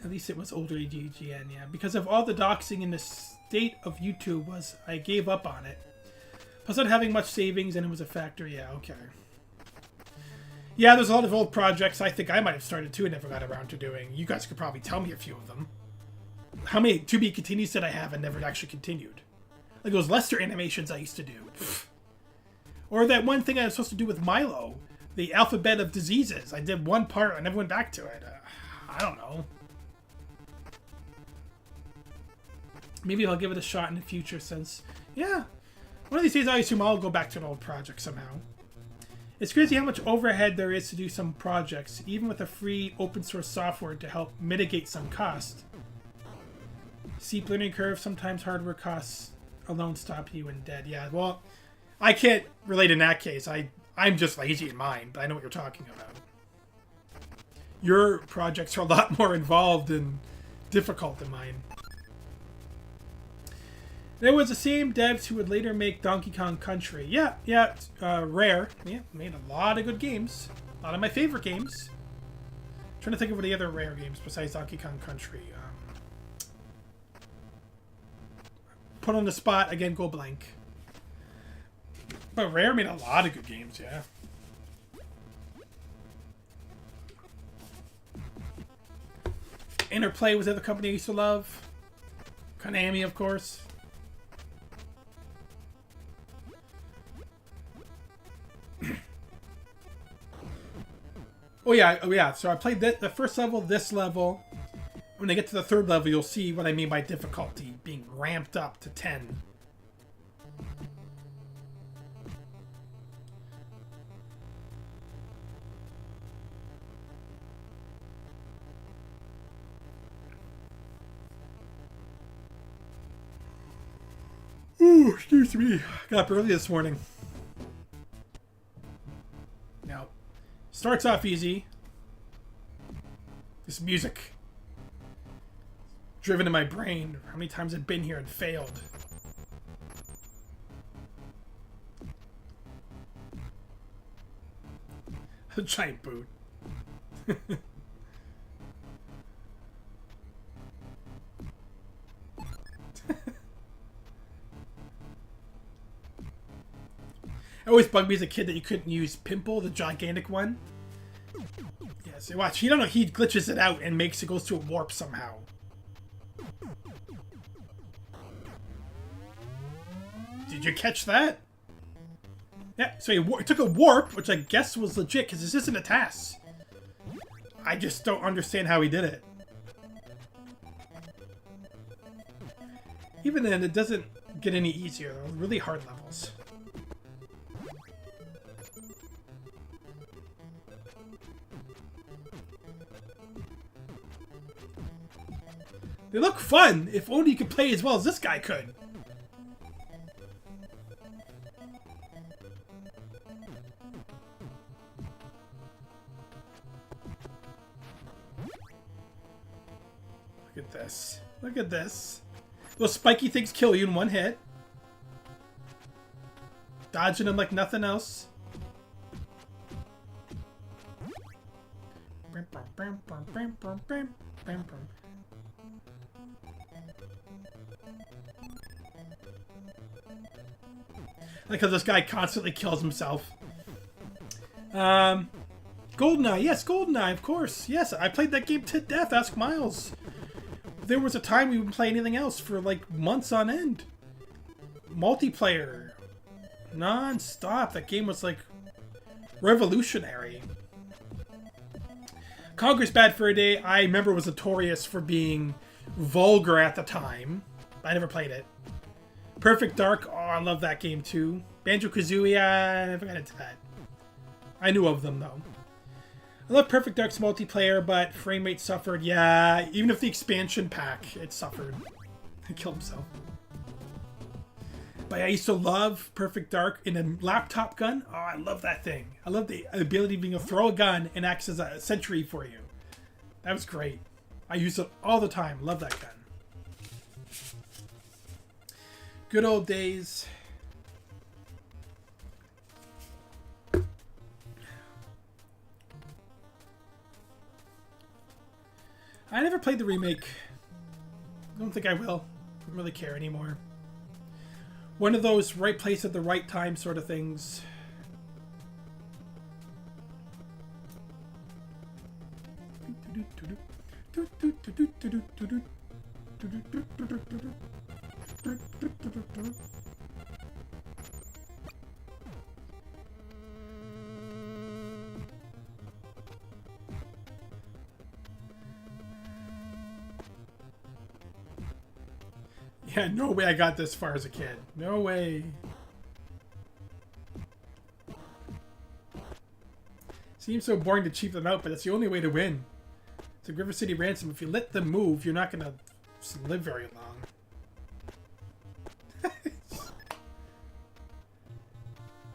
At least it was older GGN, yeah. Because of all the doxing in the state of YouTube I gave up on it. Plus not having much savings, and it was a factor. Yeah, okay. Yeah, there's a lot of old projects I think I might have started too and never got around to doing. You guys could probably tell me a few of them. How many to be continues did I have and never actually continued? Like those Lester animations I used to do. Or that one thing I was supposed to do with Milo. The alphabet of diseases. I did one part, I never went back to it. I don't know. Maybe I'll give it a shot in the future since... Yeah. One of these days I assume I'll go back to an old project somehow. It's crazy how much overhead there is to do some projects, even with a free open source software to help mitigate some cost. Steep learning curve, sometimes hardware costs alone stop you when dead. Yeah, well, I can't relate in that case. I'm just lazy in mine, but I know what you're talking about. Your projects are a lot more involved and difficult than mine. There was the same devs who would later make Donkey Kong Country. Yeah, Rare. Yeah, made a lot of good games. A lot of my favorite games. I'm trying to think of the other Rare games besides Donkey Kong Country. Put on the spot, again, go blank. But Rare made a lot of good games, yeah. Interplay was the other company I used to love. Konami, of course. Oh yeah. So I played the first level, this level. When I get to the third level, you'll see what I mean by difficulty being ramped up to 10. Ooh, excuse me. Got up early this morning. Now, starts off easy. This music. Driven in my brain. How many times I've been here and failed. A giant boot. It always bugged me as a kid that you couldn't use Pimple, the gigantic one. Yeah, so watch, you don't know, he glitches it out and makes it goes to a warp somehow. Did you catch that? Yeah, so he took a warp, which I guess was legit, because this isn't a TAS. I just don't understand how he did it. Even then, it doesn't get any easier. They're really hard levels. They look fun, if only you could play as well as this guy could. Look at this. Look at this. Those spiky things kill you in one hit. Dodging them like nothing else. Like how this guy constantly kills himself. GoldenEye. Yes, GoldenEye, of course. Yes, I played that game to death. Ask Miles. There was a time we wouldn't play anything else for like months on end. Multiplayer. Non-stop. That game was like revolutionary. Conker's bad for a day. I remember was notorious for being vulgar at the time. I never played it. Perfect Dark. Oh, I love that game too. Banjo-Kazooie. I never got into that. I knew of them though. I love Perfect Dark's multiplayer, but frame rate suffered. Yeah, even if the expansion pack, it suffered. He killed himself. But I used to love Perfect Dark in a laptop gun. Oh, I love that thing. I love the ability of being able to throw a gun and acts as a sentry for you. That was great. I use it all the time. Love that gun. Good old days. I never played the remake. I don't think I will. I don't really care anymore. One of those right place at the right time sort of things. Yeah, no way I got this far as a kid. No way. Seems so boring to cheap them out, but it's the only way to win. It's like River City Ransom. If you let them move, you're not going to live very long.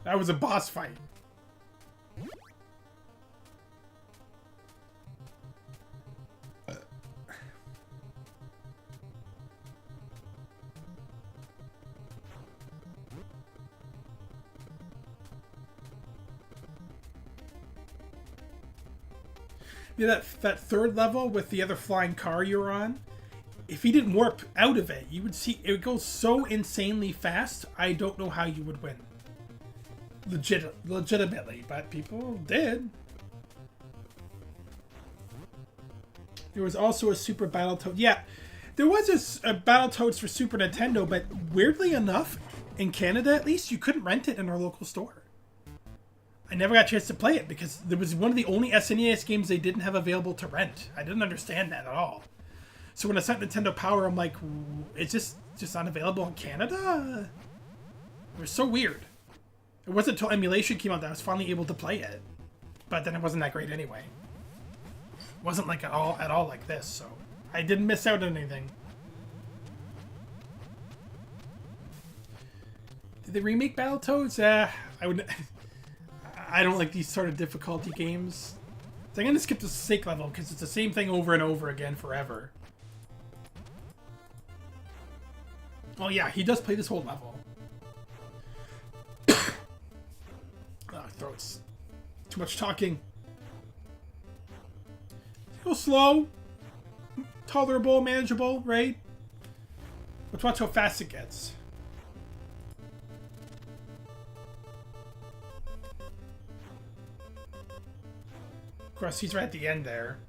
That was a boss fight. Yeah, that third level with the other flying car you're on, if you didn't warp out of it, you would see it would go so insanely fast, I don't know how you would win. Legitimately, but people did. There was also a Super Battletoads. Yeah, there was a Battletoads for Super Nintendo, but weirdly enough, in Canada at least, you couldn't rent it in our local store. I never got a chance to play it because there was one of the only SNES games they didn't have available to rent. I didn't understand that at all. So when I sent Nintendo Power, I'm like, is this just unavailable in Canada? It was so weird. It wasn't until emulation came out that I was finally able to play it. But then it wasn't that great anyway. It wasn't like at all like this, so I didn't miss out on anything. Did they remake Battletoads? I would. I don't like these sort of difficulty games. So I'm going to skip the Snake level because it's the same thing over and over again forever. Oh yeah, he does play this whole level. Oh, throats. Too much talking. Go slow. Tolerable, manageable, right? Let's watch how fast it gets. course, he's right at the end there.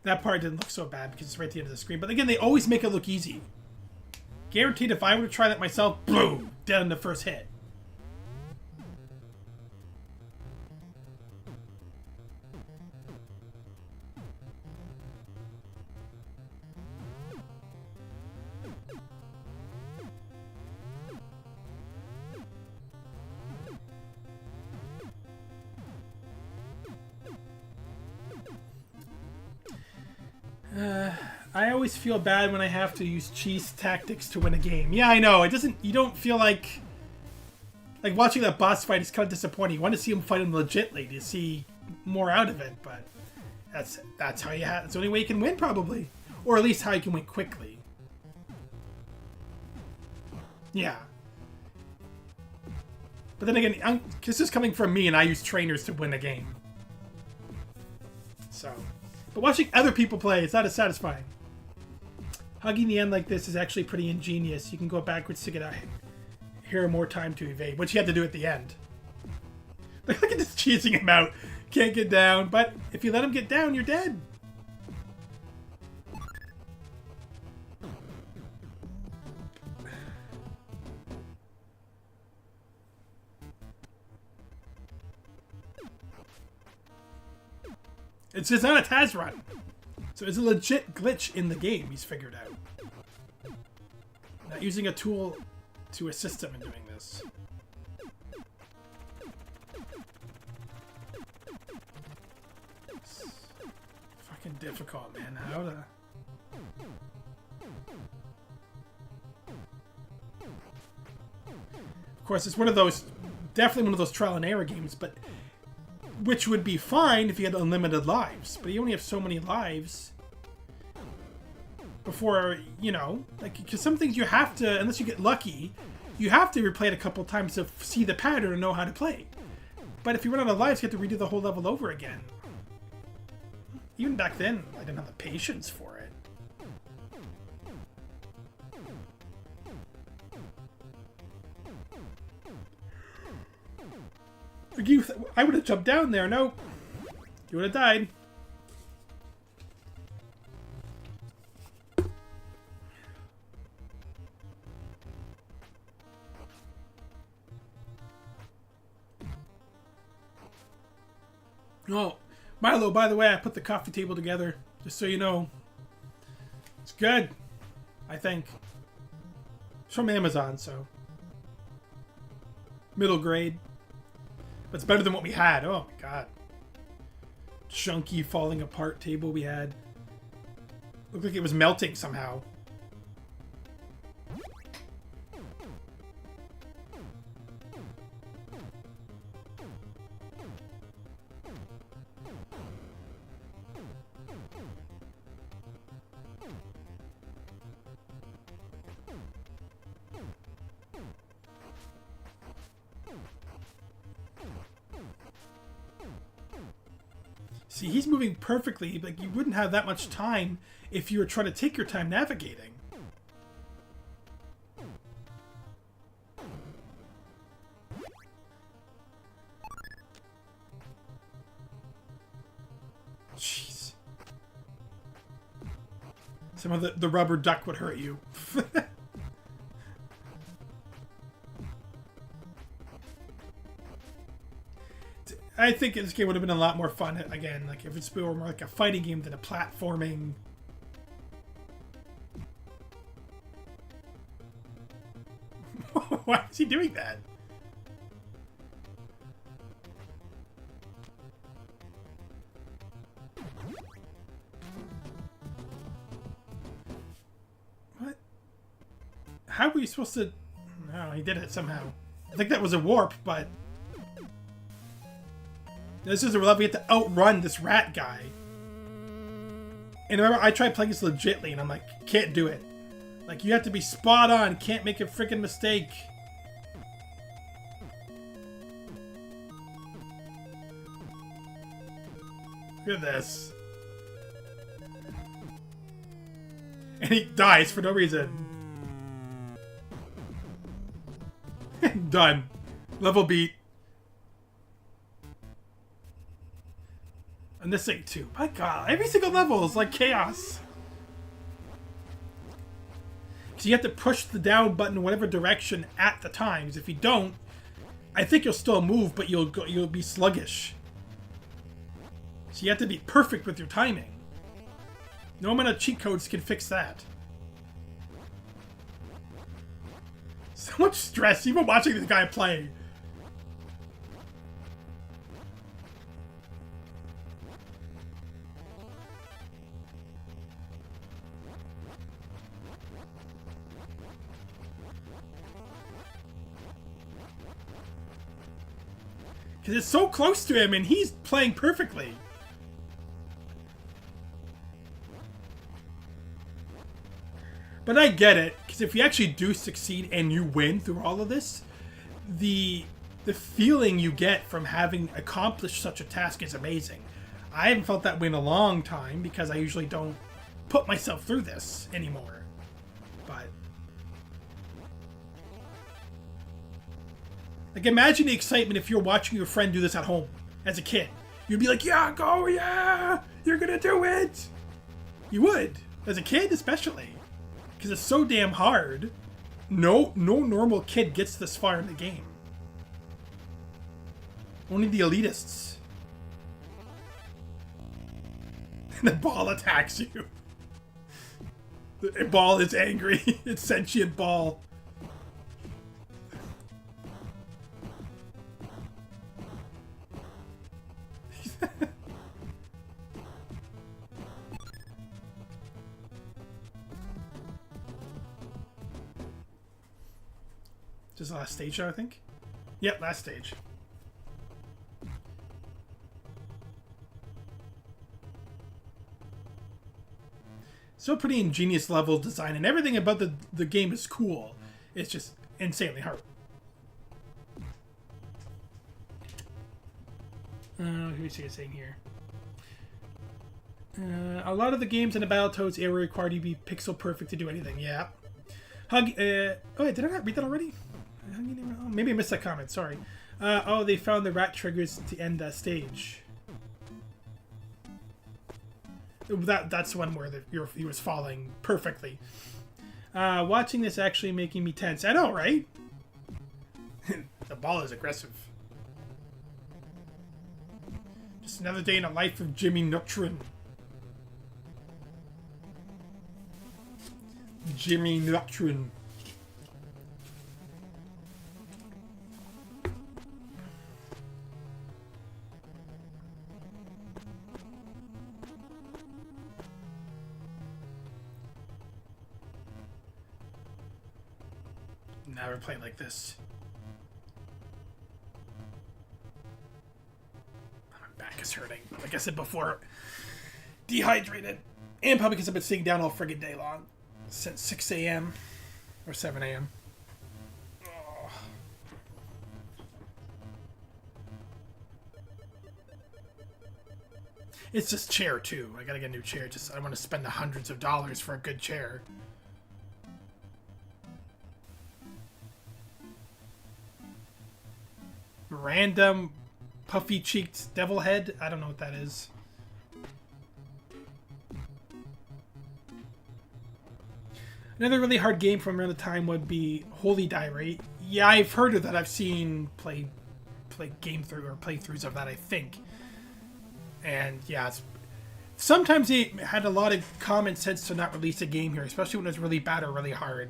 That part didn't look so bad because it's right at the end of the screen. But again, they always make it look easy. Guaranteed if I were to try that myself, boom, dead in the first hit. I always feel bad when I have to use cheese tactics to win a game. Yeah, I know. It doesn't. You don't feel like watching that boss fight is kind of disappointing. You want to see him fight him legitly to see more out of it, but that's how you have. It's the only way you can win, probably, or at least how you can win quickly. Yeah. But then again, this is coming from me, and I use trainers to win a game. So, but watching other people play, it's not as satisfying. Hugging the end like this is actually pretty ingenious. You can go backwards to get out here more time to evade, which you have to do at the end. Like, look at this cheesing him out. Can't get down, but if you let him get down, you're dead. It's just not a TAS run. So it's a legit glitch in the game he's figured out. Not using a tool to assist him in doing this. It's fucking difficult, man. How to... Of course, it's one of those... Definitely one of those trial and error games, but... Which would be fine if you had unlimited lives. But you only have so many lives before, you know, like, because some things you have to, unless you get lucky, you have to replay it a couple times to see the pattern and know how to play. But if you run out of lives, you have to redo the whole level over again. Even back then, I didn't have the patience for it. I would have jumped down there. No, you would have died. Oh, Milo, by the way, I put the coffee table together, just so you know. It's good, I think. It's from Amazon, so. Middle grade. But it's better than what we had. Oh my god. Chunky, falling apart table we had. Looked like it was melting somehow. See, he's moving perfectly. Like, you wouldn't have that much time if you were trying to take your time navigating. Jeez. Some of the rubber duck would hurt you. I think this game would have been a lot more fun, again, like if it's more like a fighting game than a platforming. Why is he doing that? What? How were you supposed to... No, he did it somehow. I think that was a warp, but... This is a level we have to outrun this rat guy. And remember, I tried playing this legitly, and I'm like, can't do it. Like, you have to be spot on, can't make a freaking mistake. Look at this. And he dies for no reason. Done. Level beat. And this thing too. My god, every single level is like chaos. So you have to push the down button in whatever direction at the times. If you don't, I think you'll still move, but you'll be sluggish. So you have to be perfect with your timing. No amount of cheat codes can fix that. So much stress, even watching this guy play. Because it's so close to him and he's playing perfectly. But I get it, because if you actually do succeed and you win through all of this, the feeling you get from having accomplished such a task is amazing. I haven't felt that way in a long time, because I usually don't put myself through this anymore. But like, imagine the excitement if you're watching your friend do this at home as a kid. You'd be like, yeah, go, yeah, you're gonna do it. You would, as a kid especially. Because it's so damn hard. No normal kid gets this far in the game. Only the elitists. And the ball attacks you. The ball is angry. It's sentient ball. This is the last stage, I think? Yep, last stage. So pretty ingenious level design, and everything about the game is cool. It's just insanely hard. Let me see what it's saying here. A lot of the games in the Battletoads era required you to be pixel perfect to do anything. Yeah. Oh wait, did I not read that already? Oh, maybe I missed that comment. Sorry. Oh, they found the rat triggers to end that stage. That's one where he was falling perfectly. Watching this actually making me tense. I know, right? The ball is aggressive. Just another day in the life of Jimmy Neutron. Jimmy Neutron. Never played like this. My back is hurting. Like I said before, dehydrated. And probably because I've been sitting down all friggin' day long. Since 6 a.m. or 7 a.m. Oh. It's this chair, too. I gotta get a new chair. I want to spend the hundreds of dollars for a good chair. Random puffy-cheeked devil head. I don't know what that is. Another really hard game from around the time would be Holy Diary. Yeah, I've heard of that. I've seen playthroughs of that, I think. And yeah, sometimes they had a lot of common sense to not release a game here, especially when it was really bad or really hard.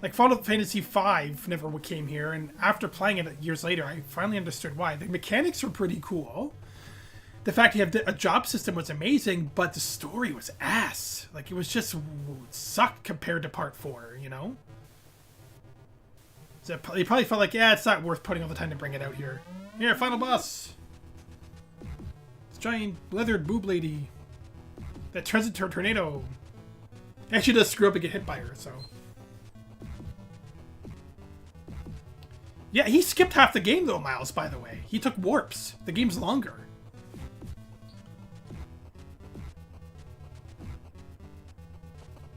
Like Final Fantasy V never came here, and after playing it years later, I finally understood why. The mechanics were pretty cool. The fact you have a job system was amazing, but the story was ass. Like, it was just sucked compared to Part 4, you know? So you probably felt like, yeah, it's not worth putting all the time to bring it out here. Here, final boss. This giant leathered boob lady that turns into a tornado. And she does screw up and get hit by her, so... Yeah, he skipped half the game, though, Miles, by the way. He took warps. The game's longer.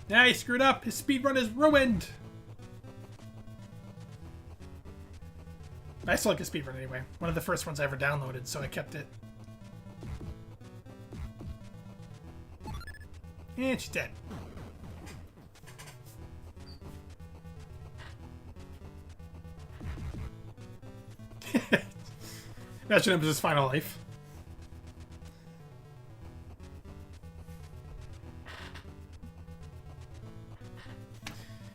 Yeah, he screwed up. His speedrun is ruined. I still like his speedrun anyway. One of the first ones I ever downloaded, so I kept it. And she's dead. Imagine it was his final life.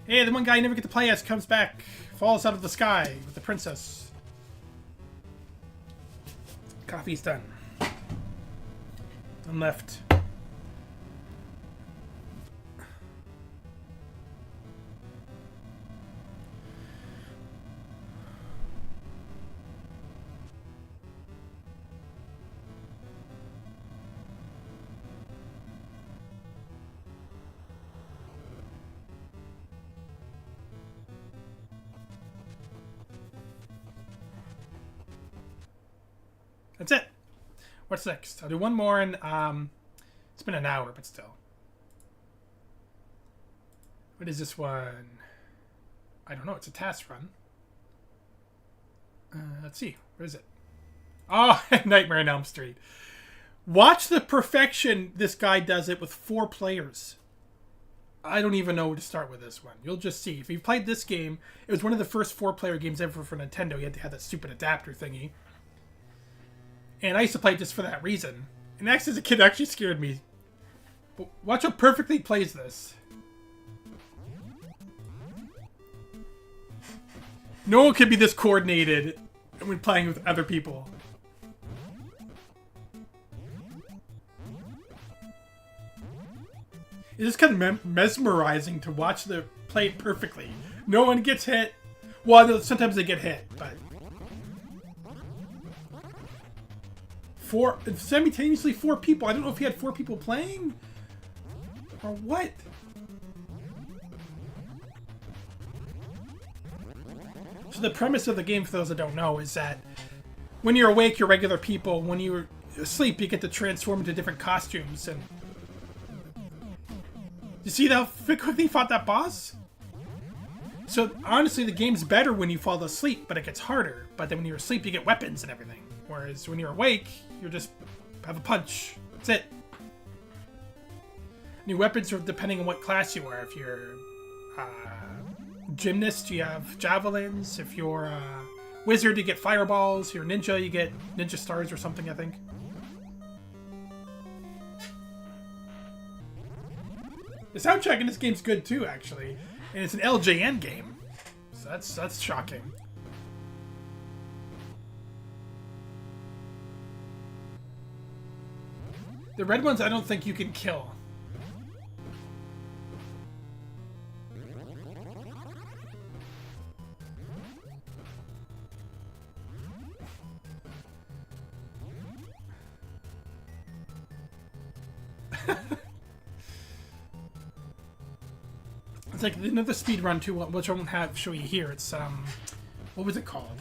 Hey, the one guy you never get to play as comes back, falls out of the sky with the princess. Coffee's done. I'm left. That's it. What's next? I'll do one more, and it's been an hour, but still. What is this one? I don't know. It's a TAS run. Let's see. Where is it? Oh, Nightmare on Elm Street. Watch the perfection this guy does it with 4 players. I don't even know where to start with this one. You'll just see. If you've played this game, it was one of the first 4-player games ever for Nintendo. You had to have that stupid adapter thingy. And I used to play it just for that reason. And actually, as a kid, it actually scared me. But watch how perfectly he plays this. No one could be this coordinated when playing with other people. It's just kind of mesmerizing to watch them play it perfectly. No one gets hit. Well, sometimes they get hit, but... simultaneously 4 people. I don't know if he had 4 people playing or what. So the premise of the game, for those that don't know, is that when you're awake, you're regular people. When you're asleep, you get to transform into different costumes. And you see how quickly he fought that boss? So honestly, the game's better when you fall asleep, but it gets harder. But then when you're asleep, you get weapons and everything. Whereas when you're awake, you just have a punch. That's it. New weapons are depending on what class you are. If you're gymnast, you have javelins. If you're a wizard, you get fireballs. If you're a ninja, you get ninja stars or something, I think. The soundtrack in this game's good too, actually. And it's an LJN game. So that's shocking. The red ones, I don't think you can kill. It's like another speedrun too, which I won't show you here. It's what was it called?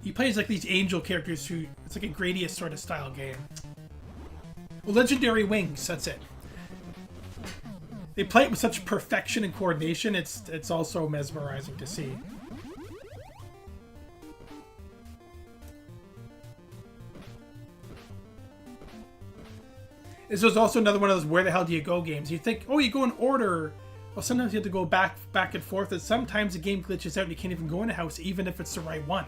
He plays like these angel characters who, it's like a Gradius sort of style game. Well, Legendary Wings, that's it. They play it with such perfection and coordination, it's also mesmerizing to see. This was also another one of those where the hell do you go games. You think, oh, you go in order. Well, sometimes you have to go back and forth, and sometimes the game glitches out and you can't even go in a house, even if it's the right one.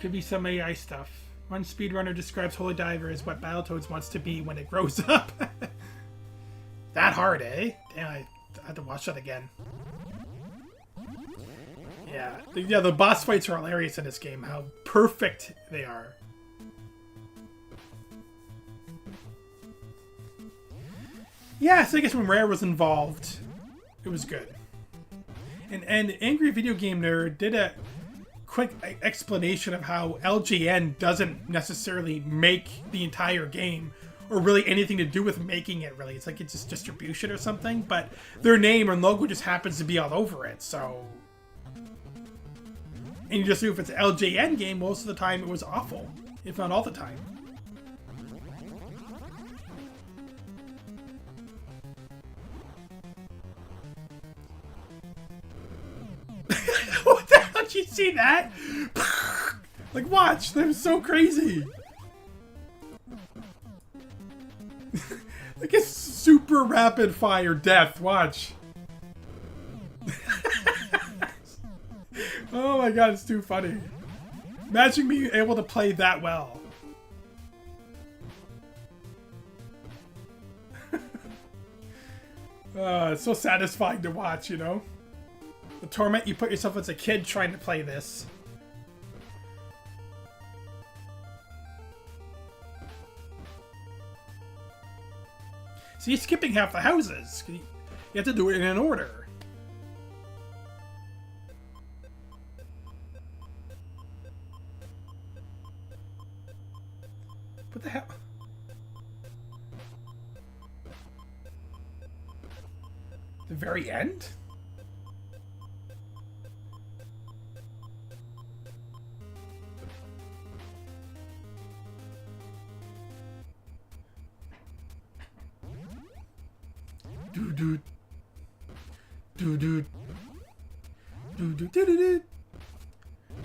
Could be some AI stuff. One speedrunner describes Holy Diver as what Battletoads wants to be when it grows up. That hard, eh? Damn, I had to watch that again. Yeah, the boss fights are hilarious in this game. How perfect they are. Yeah, so I guess when Rare was involved, it was good. And Angry Video Game Nerd did a quick explanation of how LJN doesn't necessarily make the entire game, or really anything to do with making it, really. It's like it's just distribution or something, but their name and logo just happens to be all over it, so... And you just knew if it's an LJN game, most of the time it was awful, if not all the time. What the hell? Did you see that? Like, watch. That was so crazy. Like a super rapid fire death. Watch. Oh my god, it's too funny. Imagine me able to play that well. It's so satisfying to watch, you know? The torment you put yourself as a kid trying to play this. So you're skipping half the houses. You have to do it in an order. What the hell? The very end? Do-do. Do-do. Do-do. Do-do.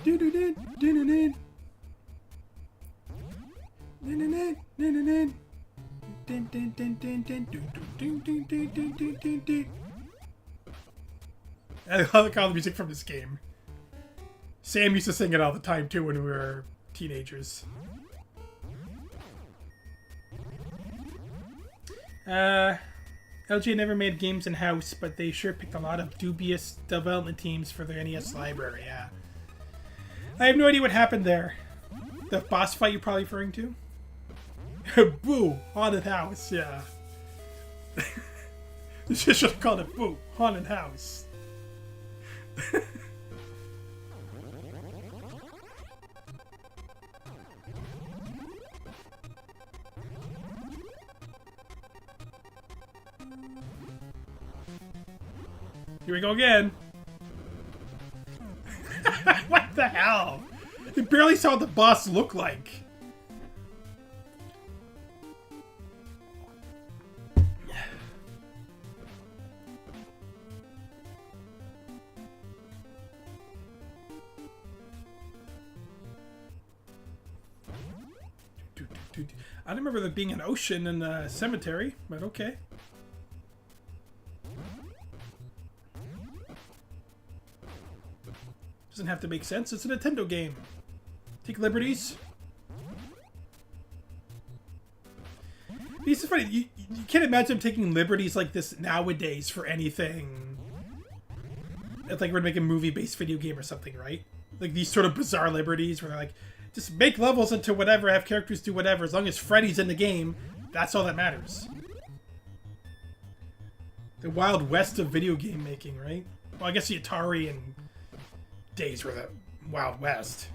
Do-do. Do-do. I love all the music from this game. Sam used to sing it all the time too when we were teenagers. LG never made games in-house, but they sure picked a lot of dubious development teams for their NES library, yeah. I have no idea what happened there. The boss fight you're probably referring to? Boo! Haunted house, yeah. You should have called it Boo! Haunted house. Here we go again. What the hell? You barely saw what the boss looked like. I don't remember there being an ocean in the cemetery, but okay. Doesn't have to make sense. It's a Nintendo game. Take liberties. It's funny. You can't imagine taking liberties like this nowadays for anything. It's like we're making a movie-based video game or something, right? Like these sort of bizarre liberties where they're like, just make levels into whatever, have characters do whatever. As long as Freddy's in the game, that's all that matters. The Wild West of video game making, right? Well, I guess the Atari and days were the Wild West.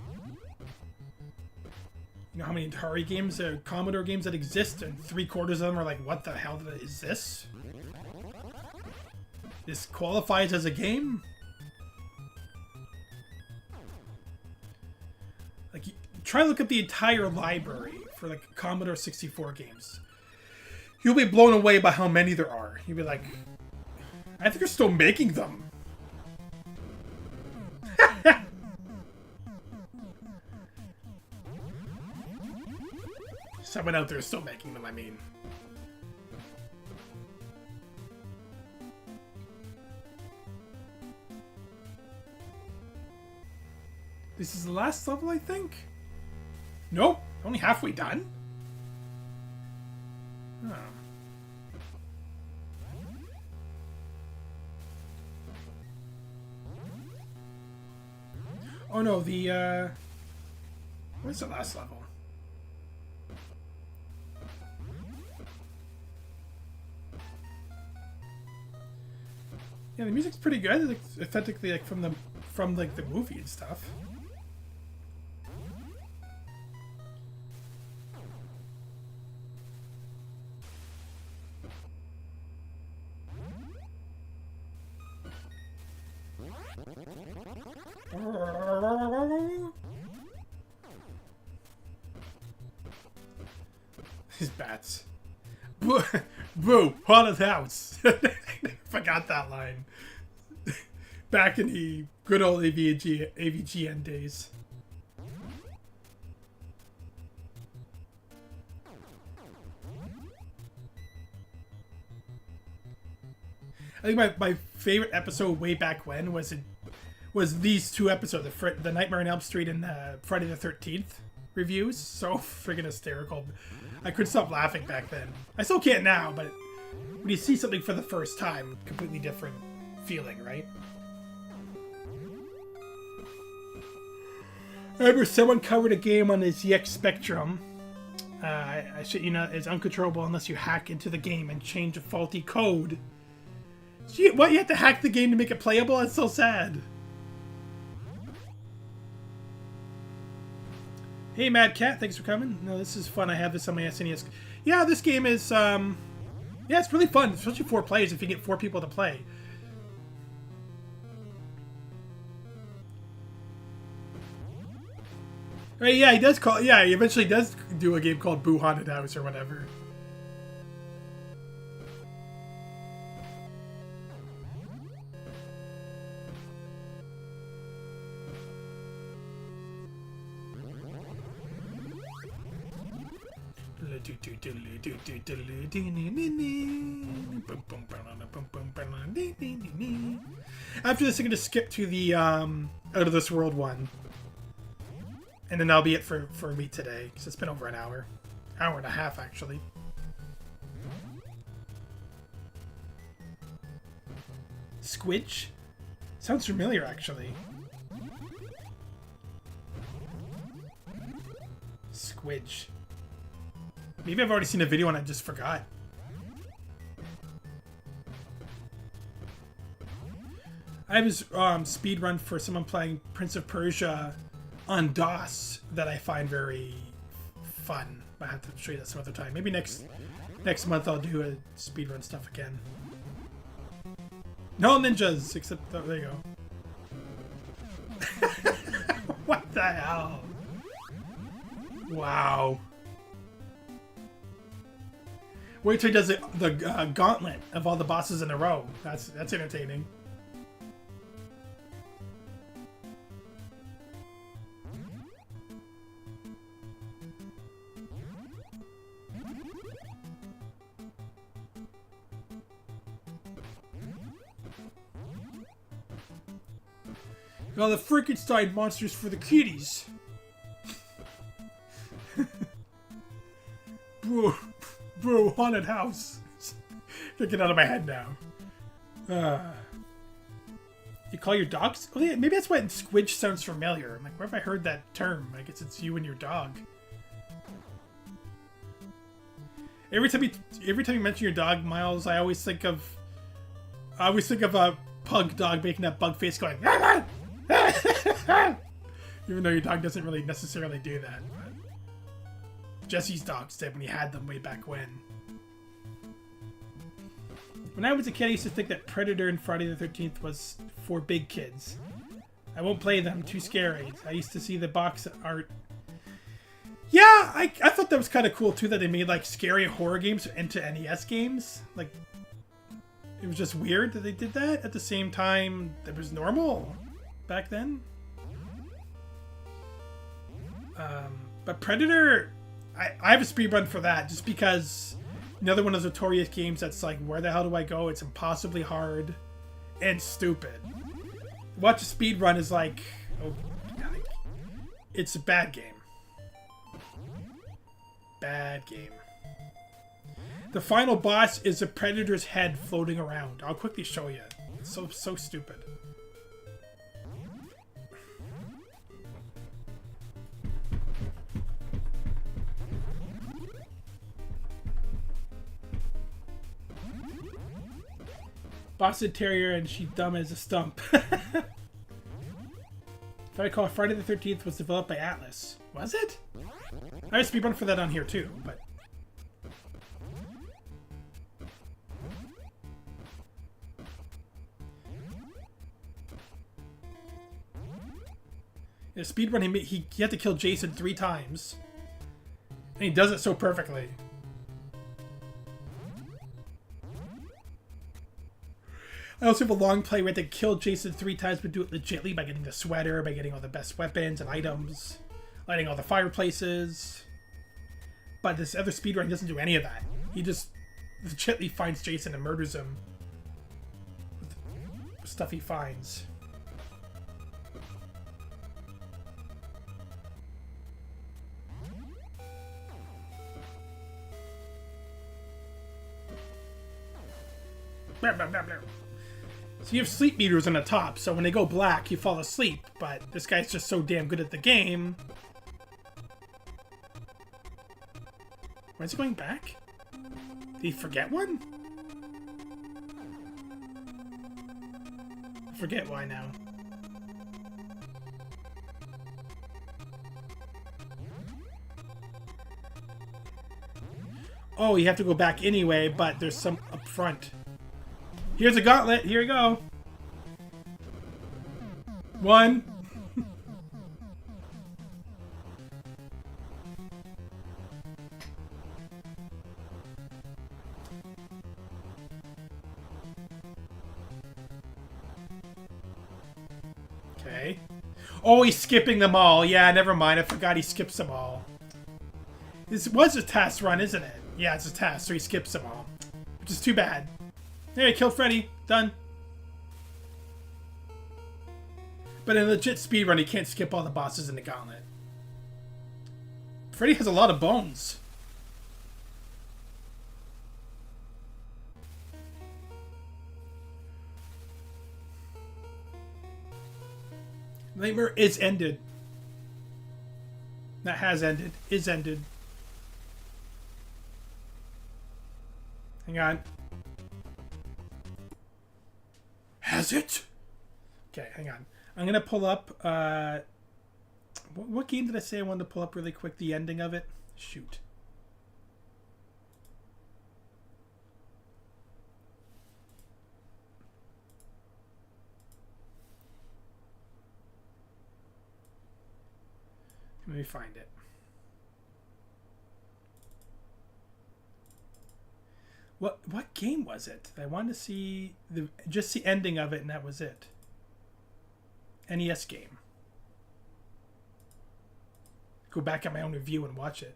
You know how many Atari games, Commodore games that exist, and 3/4 of them are like, what the hell is this? This qualifies as a game? Like, try to look at the entire library for like Commodore 64 games. You'll be blown away by how many there are. You'll be like, I think they're still making them. Someone out there is still making them, I mean. This is the last level, I think? Nope. Only halfway done? Oh. Oh no, the, what's the last level? Yeah, the music's pretty good. It's authentically like from like the movie and stuff. These bats. Boo, boo, haunted house. Forgot that line. Back in the good old AVGN days. I think my favorite episode way back when was these two episodes, the Nightmare on Elm Street and Friday the 13th reviews. So friggin' hysterical. I couldn't stop laughing back then. I still can't now, but when you see something for the first time, completely different feeling, right? I remember someone covered a game on the ZX Spectrum. I shit you not, it's uncontrollable unless you hack into the game and change a faulty code. What, you have to hack the game to make it playable? That's so sad. Hey, Mad Cat, thanks for coming. No, this is fun. I have this on my SNES. Yeah, this game is, yeah, it's really fun, especially 4 players if you get 4 people to play. Right, yeah, he eventually does do a game called Boo Haunted House or whatever. After this, I'm going to skip to the Out of This World one. And then that'll be it for me today, because it's been over an hour. Hour and a half, actually. Squidge? Sounds familiar, actually. Squidge. Maybe I've already seen a video and I just forgot. I have this speedrun for someone playing Prince of Persia on DOS that I find very fun. I have to show you that some other time. Maybe next month I'll do a speedrun stuff again. No ninjas, except there you go. What the hell? Wow. Wait till he does the gauntlet of all the bosses in a row. That's entertaining. All the Frankenstein monsters for the kiddies. Bro, haunted house. Can't get out of my head now. You call your dogs? Oh yeah, maybe that's why squidge sounds familiar. I'm like, where have I heard that term? I guess it's you and your dog. Every time you mention your dog, Miles, I always think of a pug dog making that bug face going. Even though your dog doesn't really necessarily do that. But Jesse's dogs did when he had them way back when. When I was a kid, I used to think that Predator and Friday the 13th was for big kids. I won't play them, too scary. I used to see the box art. Yeah, I thought that was kind of cool too that they made like scary horror games into NES games. Like, it was just weird that they did that. At the same time, it was normal back then. But Predator, I have a speedrun for that just because another one of those notorious games that's like, where the hell do I go? It's impossibly hard and stupid. Watch a speedrun is like, oh, God, it's a bad game. Bad game. The final boss is a predator's head floating around. I'll quickly show you. It's so stupid. Boston Terrier and she dumb as a stump. If I recall, Friday the 13th was developed by Atlas. Was it? I have a speedrun for that on here too, but... In a speedrun, he had to kill Jason 3 times. And he does it so perfectly. I also have a long play where I had to kill Jason 3 times, but do it legitly by getting the sweater, by getting all the best weapons and items, lighting all the fireplaces. But this other speedrun doesn't do any of that. He just legitly finds Jason and murders him with stuff he finds. Blah, blah, blah, blah. So you have sleep meters on the top, so when they go black, you fall asleep. But this guy's just so damn good at the game. Why is he going back? Did he forget one? I forget why now. Oh, you have to go back anyway, but there's some up front. Here's a gauntlet. Here we go. 1. Okay. Oh, he's skipping them all. Yeah, never mind. I forgot he skips them all. This was a TAS run, isn't it? Yeah, it's a TAS, so he skips them all. Which is too bad. There, he killed Freddy. Done. But in a legit speedrun, he can't skip all the bosses in the gauntlet. Freddy has a lot of bones. Nightmare is ended. That has ended. Is ended. Hang on. Has it? Okay, hang on. I'm going to pull up... what game did I say I wanted to pull up really quick? The ending of it? Shoot. Let me find it. What game was it? I wanted to see just the ending of it, and that was it. NES game. Go back at my own review and watch it.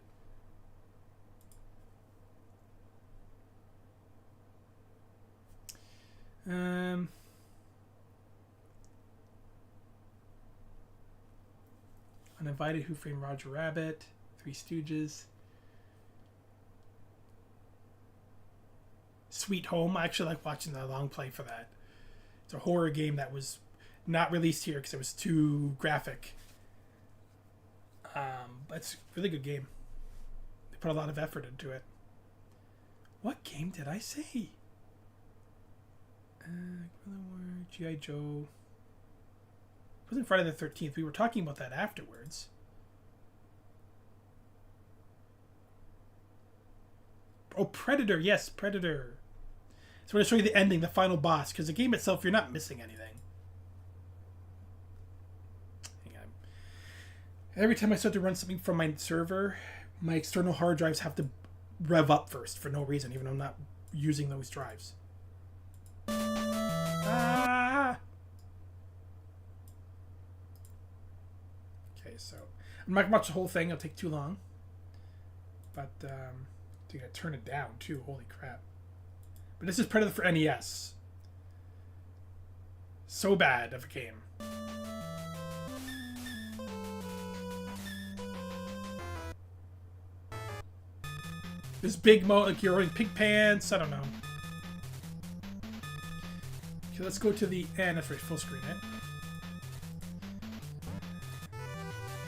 Uninvited, Who Framed Roger Rabbit, Three Stooges. Sweet Home. I actually like watching the long play for that. It's a horror game that was not released here because it was too graphic. But it's a really good game. They put a lot of effort into it. What game did I say? G.I. Joe. It wasn't Friday the 13th. We were talking about that afterwards. Oh, Predator. Yes, Predator. So I'm going to show you the ending, the final boss, because the game itself, you're not missing anything. Hang on. Every time I start to run something from my server, my external hard drives have to rev up first for no reason, even though I'm not using those drives. Ah! Okay, so I'm not going to watch the whole thing. It'll take too long. But I'm going to turn it down, too. Holy crap. But this is Predator for NES. So bad of a game. This big like you're wearing pink pants. I don't know. Okay, let's go to the end. That's right, full screen it.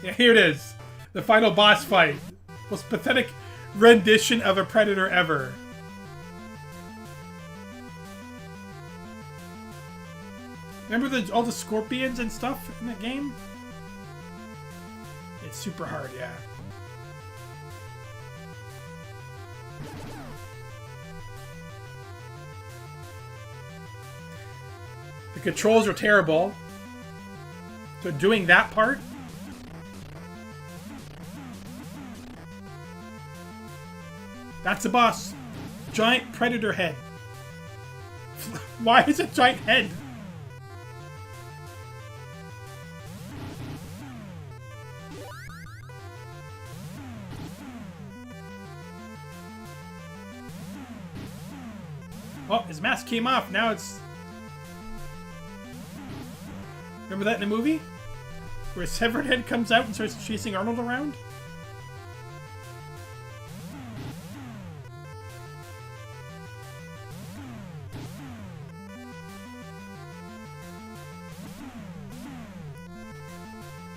Yeah, here it is. The final boss fight. Most pathetic rendition of a Predator ever. Remember all the scorpions and stuff in that game? It's super hard, yeah. The controls are terrible. So doing that part... That's a boss. Giant predator head. Why is it a giant head? Oh, his mask came off. Now it's... Remember that in the movie? Where his severed head comes out and starts chasing Arnold around?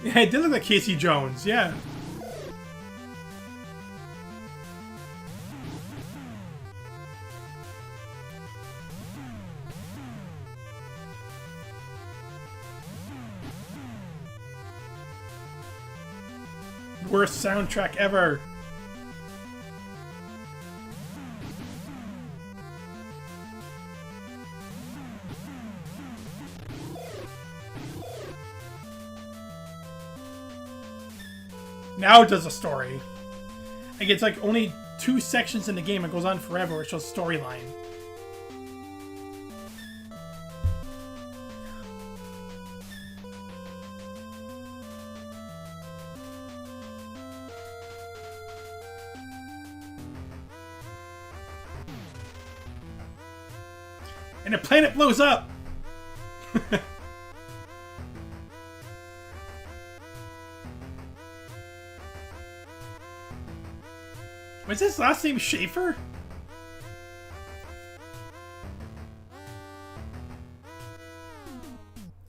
Yeah, it did look like Casey Jones, yeah. Worst soundtrack ever. Now it does a story. Like it's like only 2 sections in the game. It goes on forever. It shows storyline. And the planet blows up! Was his last name Schaefer?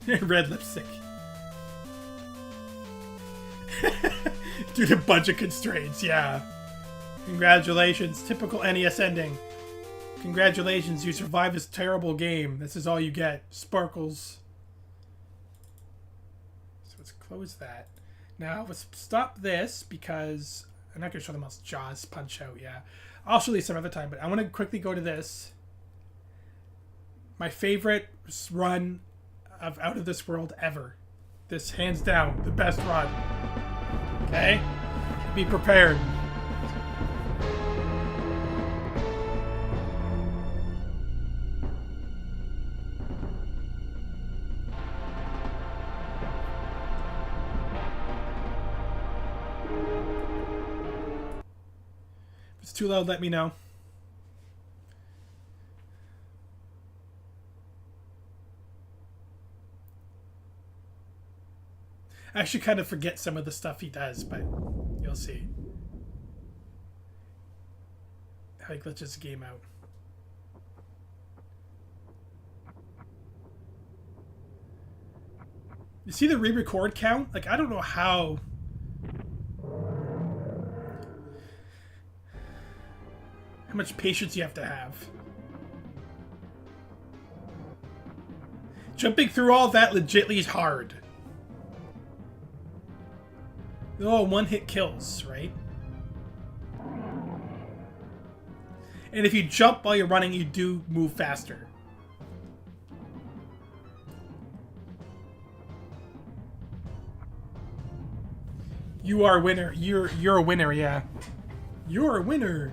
Red lipstick. Due to budget constraints, yeah. Congratulations, typical NES ending. Congratulations, you survived this terrible game. This is all you get. Sparkles. So let's close that. Now let's stop this because I'm not going to show them else. Jaws Punch Out, yeah. I'll show you some other time, but I want to quickly go to this. My favorite run of Out of This World ever. This, hands down, the best run. Okay? Be prepared. If it's too loud, let me know. I actually kind of forget some of the stuff he does, but you'll see. How he glitches the game out. You see the re-record count? Like, I don't know how much patience you have to have. Jumping through all that legitly is hard. Oh, one-hit kills, right? And if you jump while you're running, you do move faster. You are a winner. You're a winner, yeah. You're a winner.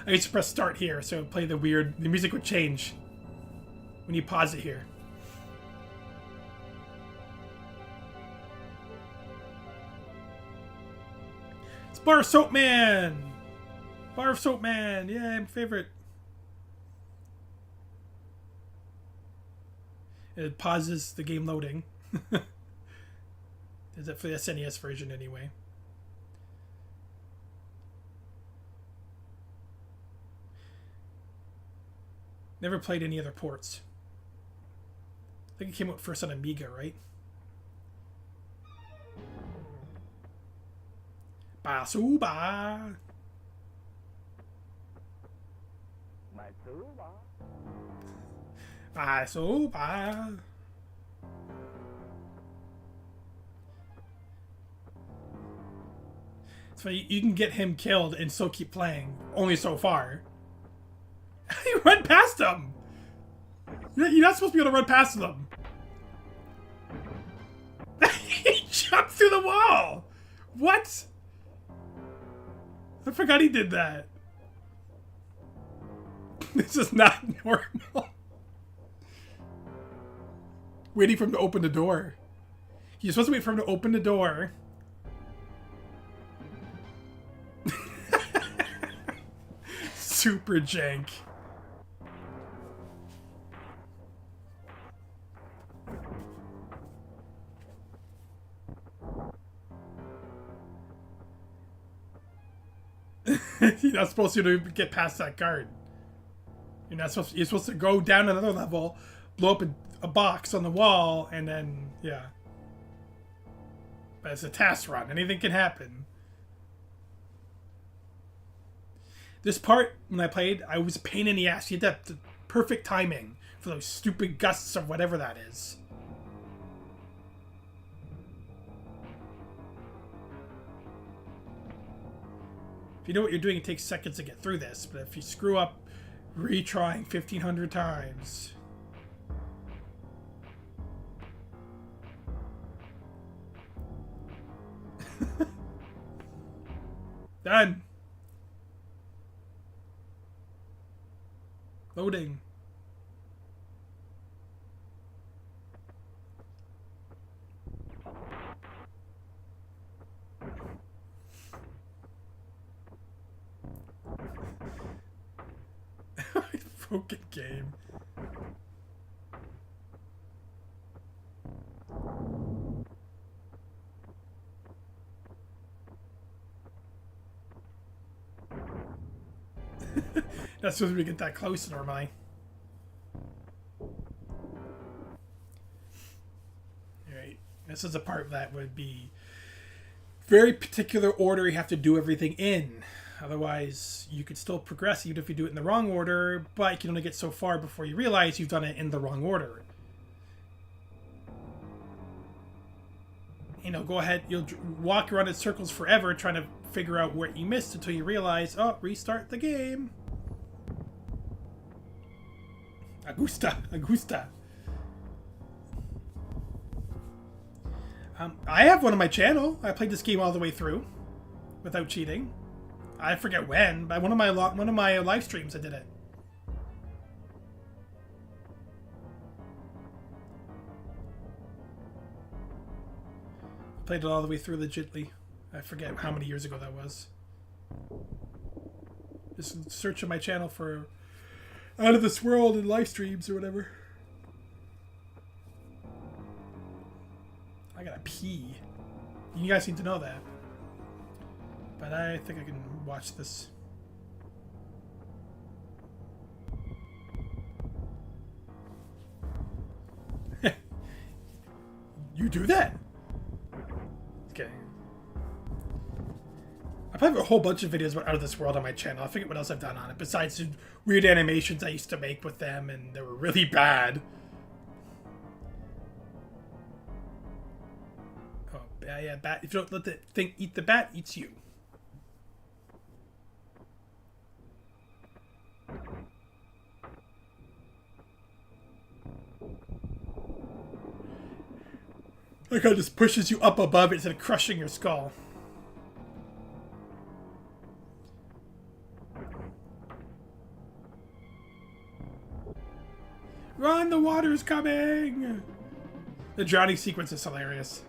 I used to press start here, so play the music would change when you pause it here. It's Bar of Soap Man! Bar of Soap Man! Yeah, my favorite. It pauses the game loading. Is it for the SNES version anyway? Never played any other ports. I think it came out first on Amiga, right? Basuba! Basuba! So you can get him killed and still keep playing. Only so far. You run past them! You're not supposed to be able to run past them. He jumped through the wall! What? I forgot he did that. This is not normal. Waiting for him to open the door. You're supposed to wait for him to open the door. Super jank. You're not supposed to get past that guard. You're supposed to go down another level, blow up a box on the wall, and then yeah. But it's a TAS run. Anything can happen. This part, when I played, I was a pain in the ass. You had the perfect timing for those stupid gusts of whatever that is. If you know what you're doing, it takes seconds to get through this. But if you screw up, retrying 1,500 times. Done. Loading. Broken game. That's supposed to get that close normally. Alright. This is a part that would be very particular order you have to do everything in. Otherwise, you could still progress even if you do it in the wrong order, but you can only get so far before you realize you've done it in the wrong order. You know, go ahead, you'll walk around in circles forever trying to figure out where you missed until you realize, oh, restart the game. Agusta, Agusta. I have one on my channel. I played this game all the way through without cheating. I forget when, but one of my live streams I did it. I played it all the way through legitly. I forget how many years ago that was. Just search on my channel for Out of This World and live streams or whatever. I gotta pee. You guys need to know that. But I think I can watch this. You do that? Okay. I probably have a whole bunch of videos about Out of This World on my channel. I forget what else I've done on it, besides the weird animations I used to make with them, and they were really bad. Oh, yeah, bat. If you don't let the thing eat the bat, eats you. Like how it just pushes you up above it instead of crushing your skull. Run, the water's coming! The drowning sequence is hilarious.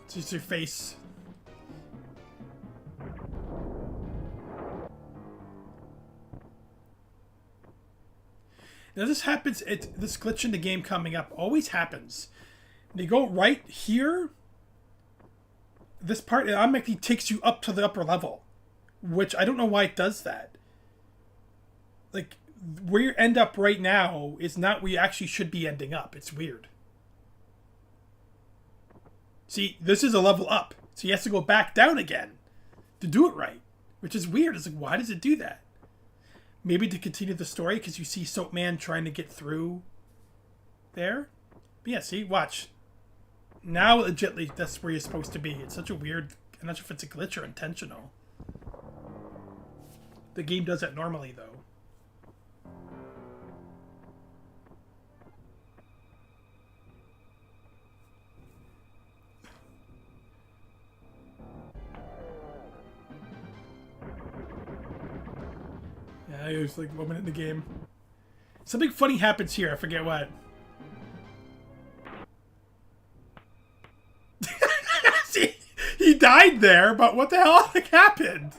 It's just your face. Now this happens, this glitch in the game coming up always happens. They go right here. This part, it automatically takes you up to the upper level. Which, I don't know why it does that. Like, where you end up right now is not where you actually should be ending up. It's weird. See, this is a level up. So he has to go back down again to do it right. Which is weird. It's like, why does it do that? Maybe to continue the story, because you see Soapman trying to get through there. But yeah, see, watch. Now, legitimately, that's where you're supposed to be. It's such a weird I'm not sure if it's a glitch or intentional. The game does that normally, though. Yeah, it was like a moment in the game. Something funny happens here. I forget what. See, he died there, but what the hell happened?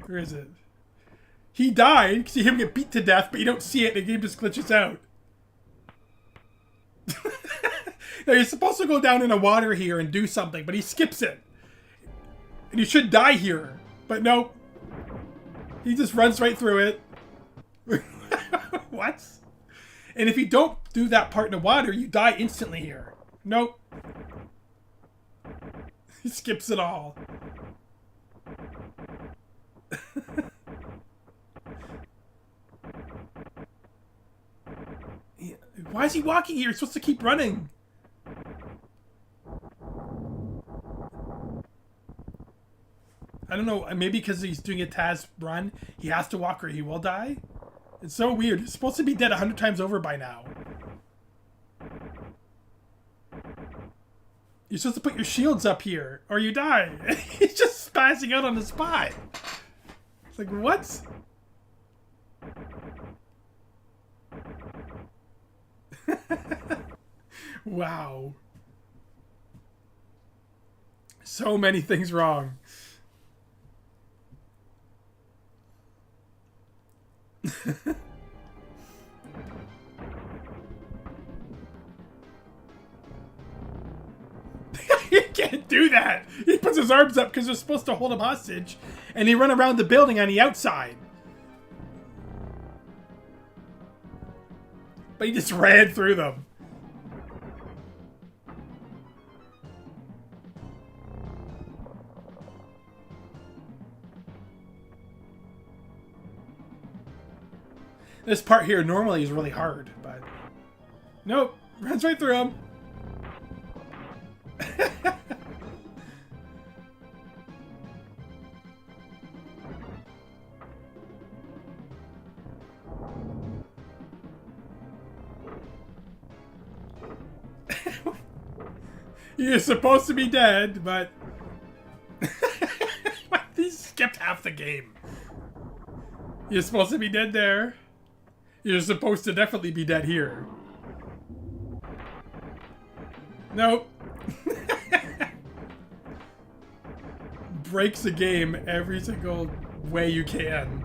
Where is it? He died. You see him get beat to death, but you don't see it. The game just glitches out. Now, you're supposed to go down in the water here and do something, but he skips it. And you should die here. But nope. He just runs right through it. What? And if you don't do that part in the water, you die instantly here. Nope. He skips it all. Why is he walking here? He's supposed to keep running. I don't know. Maybe because he's doing a TAS run, he has to walk or he will die. It's so weird. He's supposed to be dead 100 times over by now. You're supposed to put your shields up here or you die. He's just spazzing out on the spot. It's like, what? Wow. So many things wrong. You can't do that. He puts his arms up because they're supposed to hold him hostage, and he run around the building on the outside. But he just ran through them. This part here normally is really hard, but nope, runs right through him. You're supposed to be dead, but he skipped half the game. You're supposed to be dead there. You're supposed to definitely be dead here. Nope. Breaks the game every single way you can.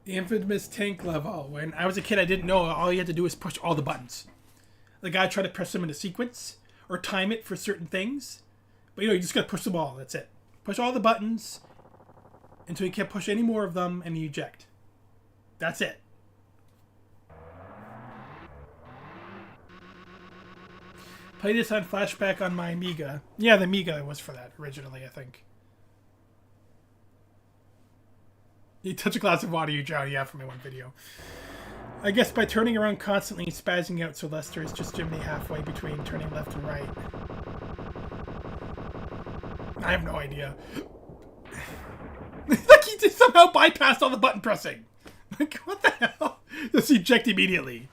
The infamous tank level. When I was a kid, I didn't know all you had to do is push all the buttons. The guy tried to press them in a sequence or time it for certain things. But you know, you just gotta push them all. That's it. Push all the buttons until you can't push any more of them and you eject. That's it. Play this on flashback on my Amiga. Yeah, the Amiga was for that originally, I think. You touch a glass of water, you drown. Yeah, from my one video. I guess by turning around constantly, spazzing out, so Lester is just Jimmy halfway between turning left and right. I have no idea. Like he just somehow bypassed all the button pressing. Like, what the hell? Just eject immediately.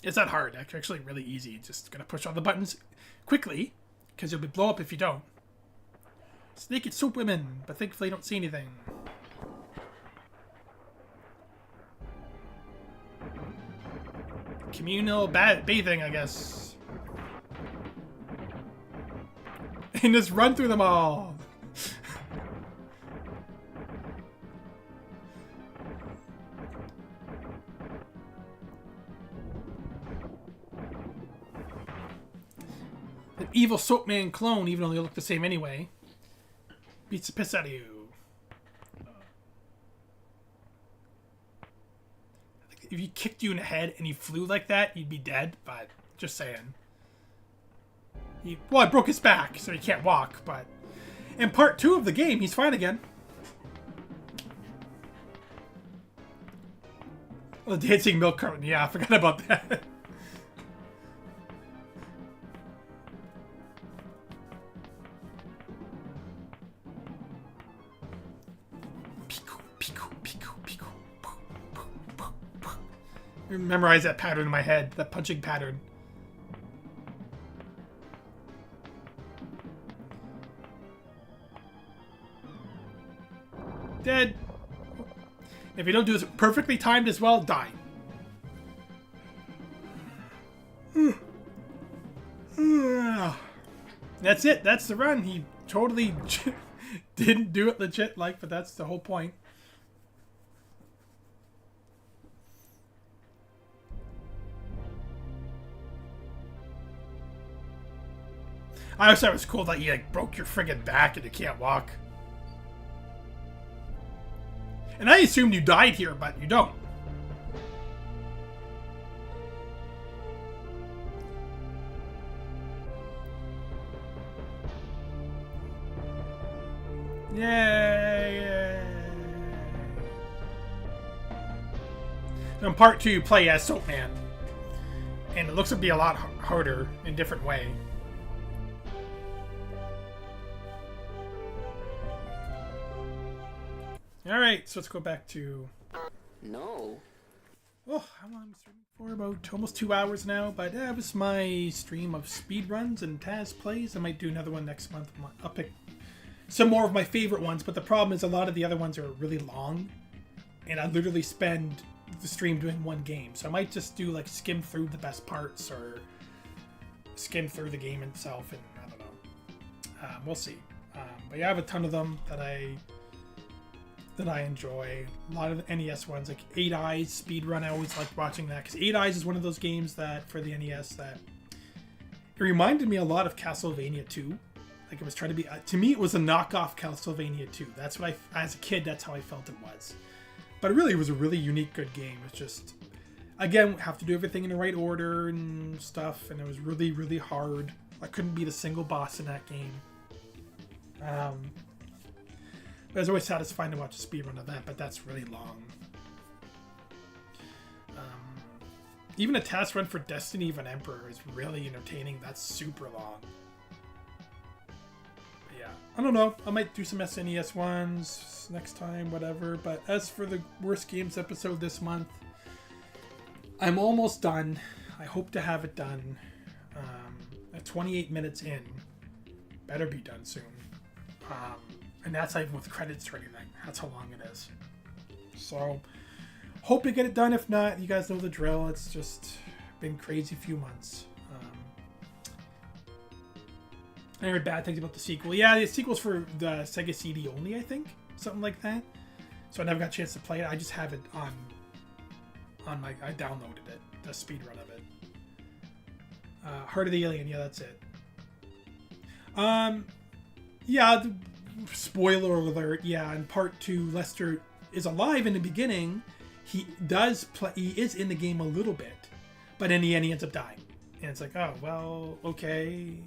It's not hard. It's actually really easy. Just gonna push all the buttons quickly, because you'll be blow up if you don't. It's naked soap women, but thankfully you don't see anything. Communal bathing, I guess. And just run through them all. An evil Soapman clone, even though they look the same anyway. Beats the piss out of you. if he kicked you in the head and he flew like that, you'd be dead. But just saying. Well, I broke his back, so he can't walk. But in part 2 of the game, he's fine again. Oh, the dancing milk carton. Yeah, I forgot about that. Memorize that pattern in my head, that punching pattern. Dead. If you don't do this perfectly timed as well, die. That's it. That's the run. He totally didn't do it legit like, but that's the whole point. I always thought it was cool that you like broke your friggin' back and you can't walk. And I assumed you died here, but you don't. Yay! So in part 2, you play as Soapman. And it looks to be a lot harder in a different way. Alright, so let's go back to... No. Oh, how long am I streaming for? About almost 2 hours now, but that was my stream of speedruns and TAS plays. I might do another one next month. I'll pick some more of my favorite ones, but the problem is a lot of the other ones are really long, and I literally spend the stream doing one game. So I might just do like skim through the best parts or skim through the game itself, and I don't know. We'll see. But yeah, I have a ton of them that I enjoy. A lot of the NES ones, like 8 Eyes Speedrun, I always liked watching that, because 8 Eyes is one of those games that, for the NES, that it reminded me a lot of Castlevania 2. Like, it was trying to be, to me, it was a knockoff Castlevania 2. That's what as a kid, that's how I felt it was. But it really was a really unique, good game. It's just, again, have to do everything in the right order and stuff, and it was really, really hard. I couldn't beat a single boss in that game. It was always satisfying to watch a speedrun of that, but that's really long. Even a TAS run for Destiny of an Emperor is really entertaining. That's super long. But yeah, I don't know. I might do some SNES ones next time, whatever. But as for the worst games episode this month, I'm almost done. I hope to have it done at 28 minutes in. Better be done soon. And that's not even with credits or anything. That's how long it is. So, hope to get it done. If not, you guys know the drill. It's just been crazy few months. I heard bad things about the sequel. Yeah, the sequel's for the Sega CD only, I think. Something like that. So I never got a chance to play it. I just have it on my... I downloaded it. The speedrun of it. Heart of the Alien. Yeah, that's it. Yeah, spoiler alert, yeah, in part 2, Lester is alive in the beginning. He does play, he is in the game a little bit, but in the end he ends up dying. And it's like, oh, well, okay.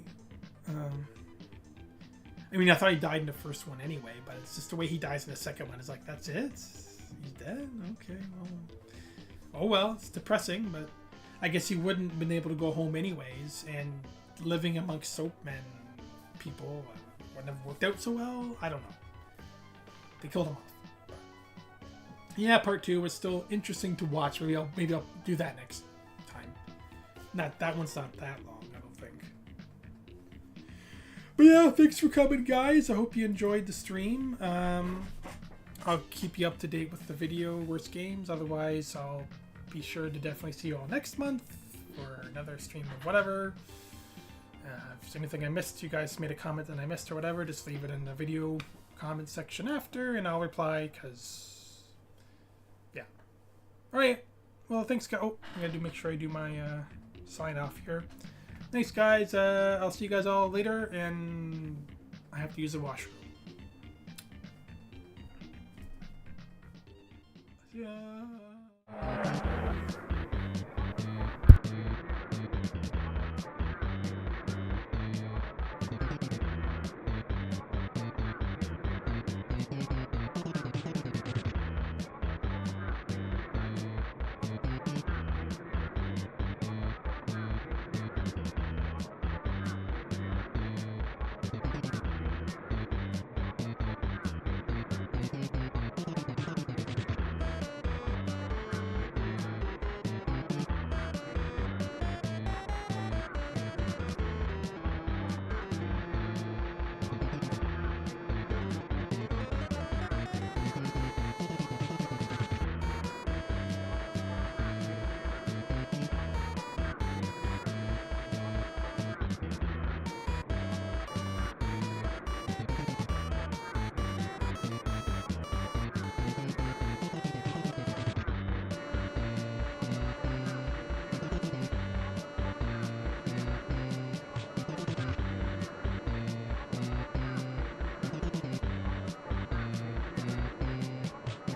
I mean, I thought he died in the first one anyway, but it's just the way he dies in the second one. It's like, that's it? He's dead? Okay, well. Oh, well, it's depressing, but I guess he wouldn't have been able to go home anyways, and living amongst soapmen people wouldn't have worked out so well. I don't know. They killed him off. But yeah, part 2 was still interesting to watch. Maybe I'll do that next time. That one's not that long, I don't think. But yeah, thanks for coming, guys. I hope you enjoyed the stream. I'll keep you up to date with the video worst games. Otherwise, I'll be sure to definitely see you all next month for another stream of whatever. If there's anything I missed, you guys made a comment that I missed or whatever, just leave it in the video comment section after, and I'll reply, because, yeah. Alright, well, thanks, guys. Oh, I gotta make sure I do my sign off here. Thanks, guys. I'll see you guys all later, and I have to use the washroom. Yeah.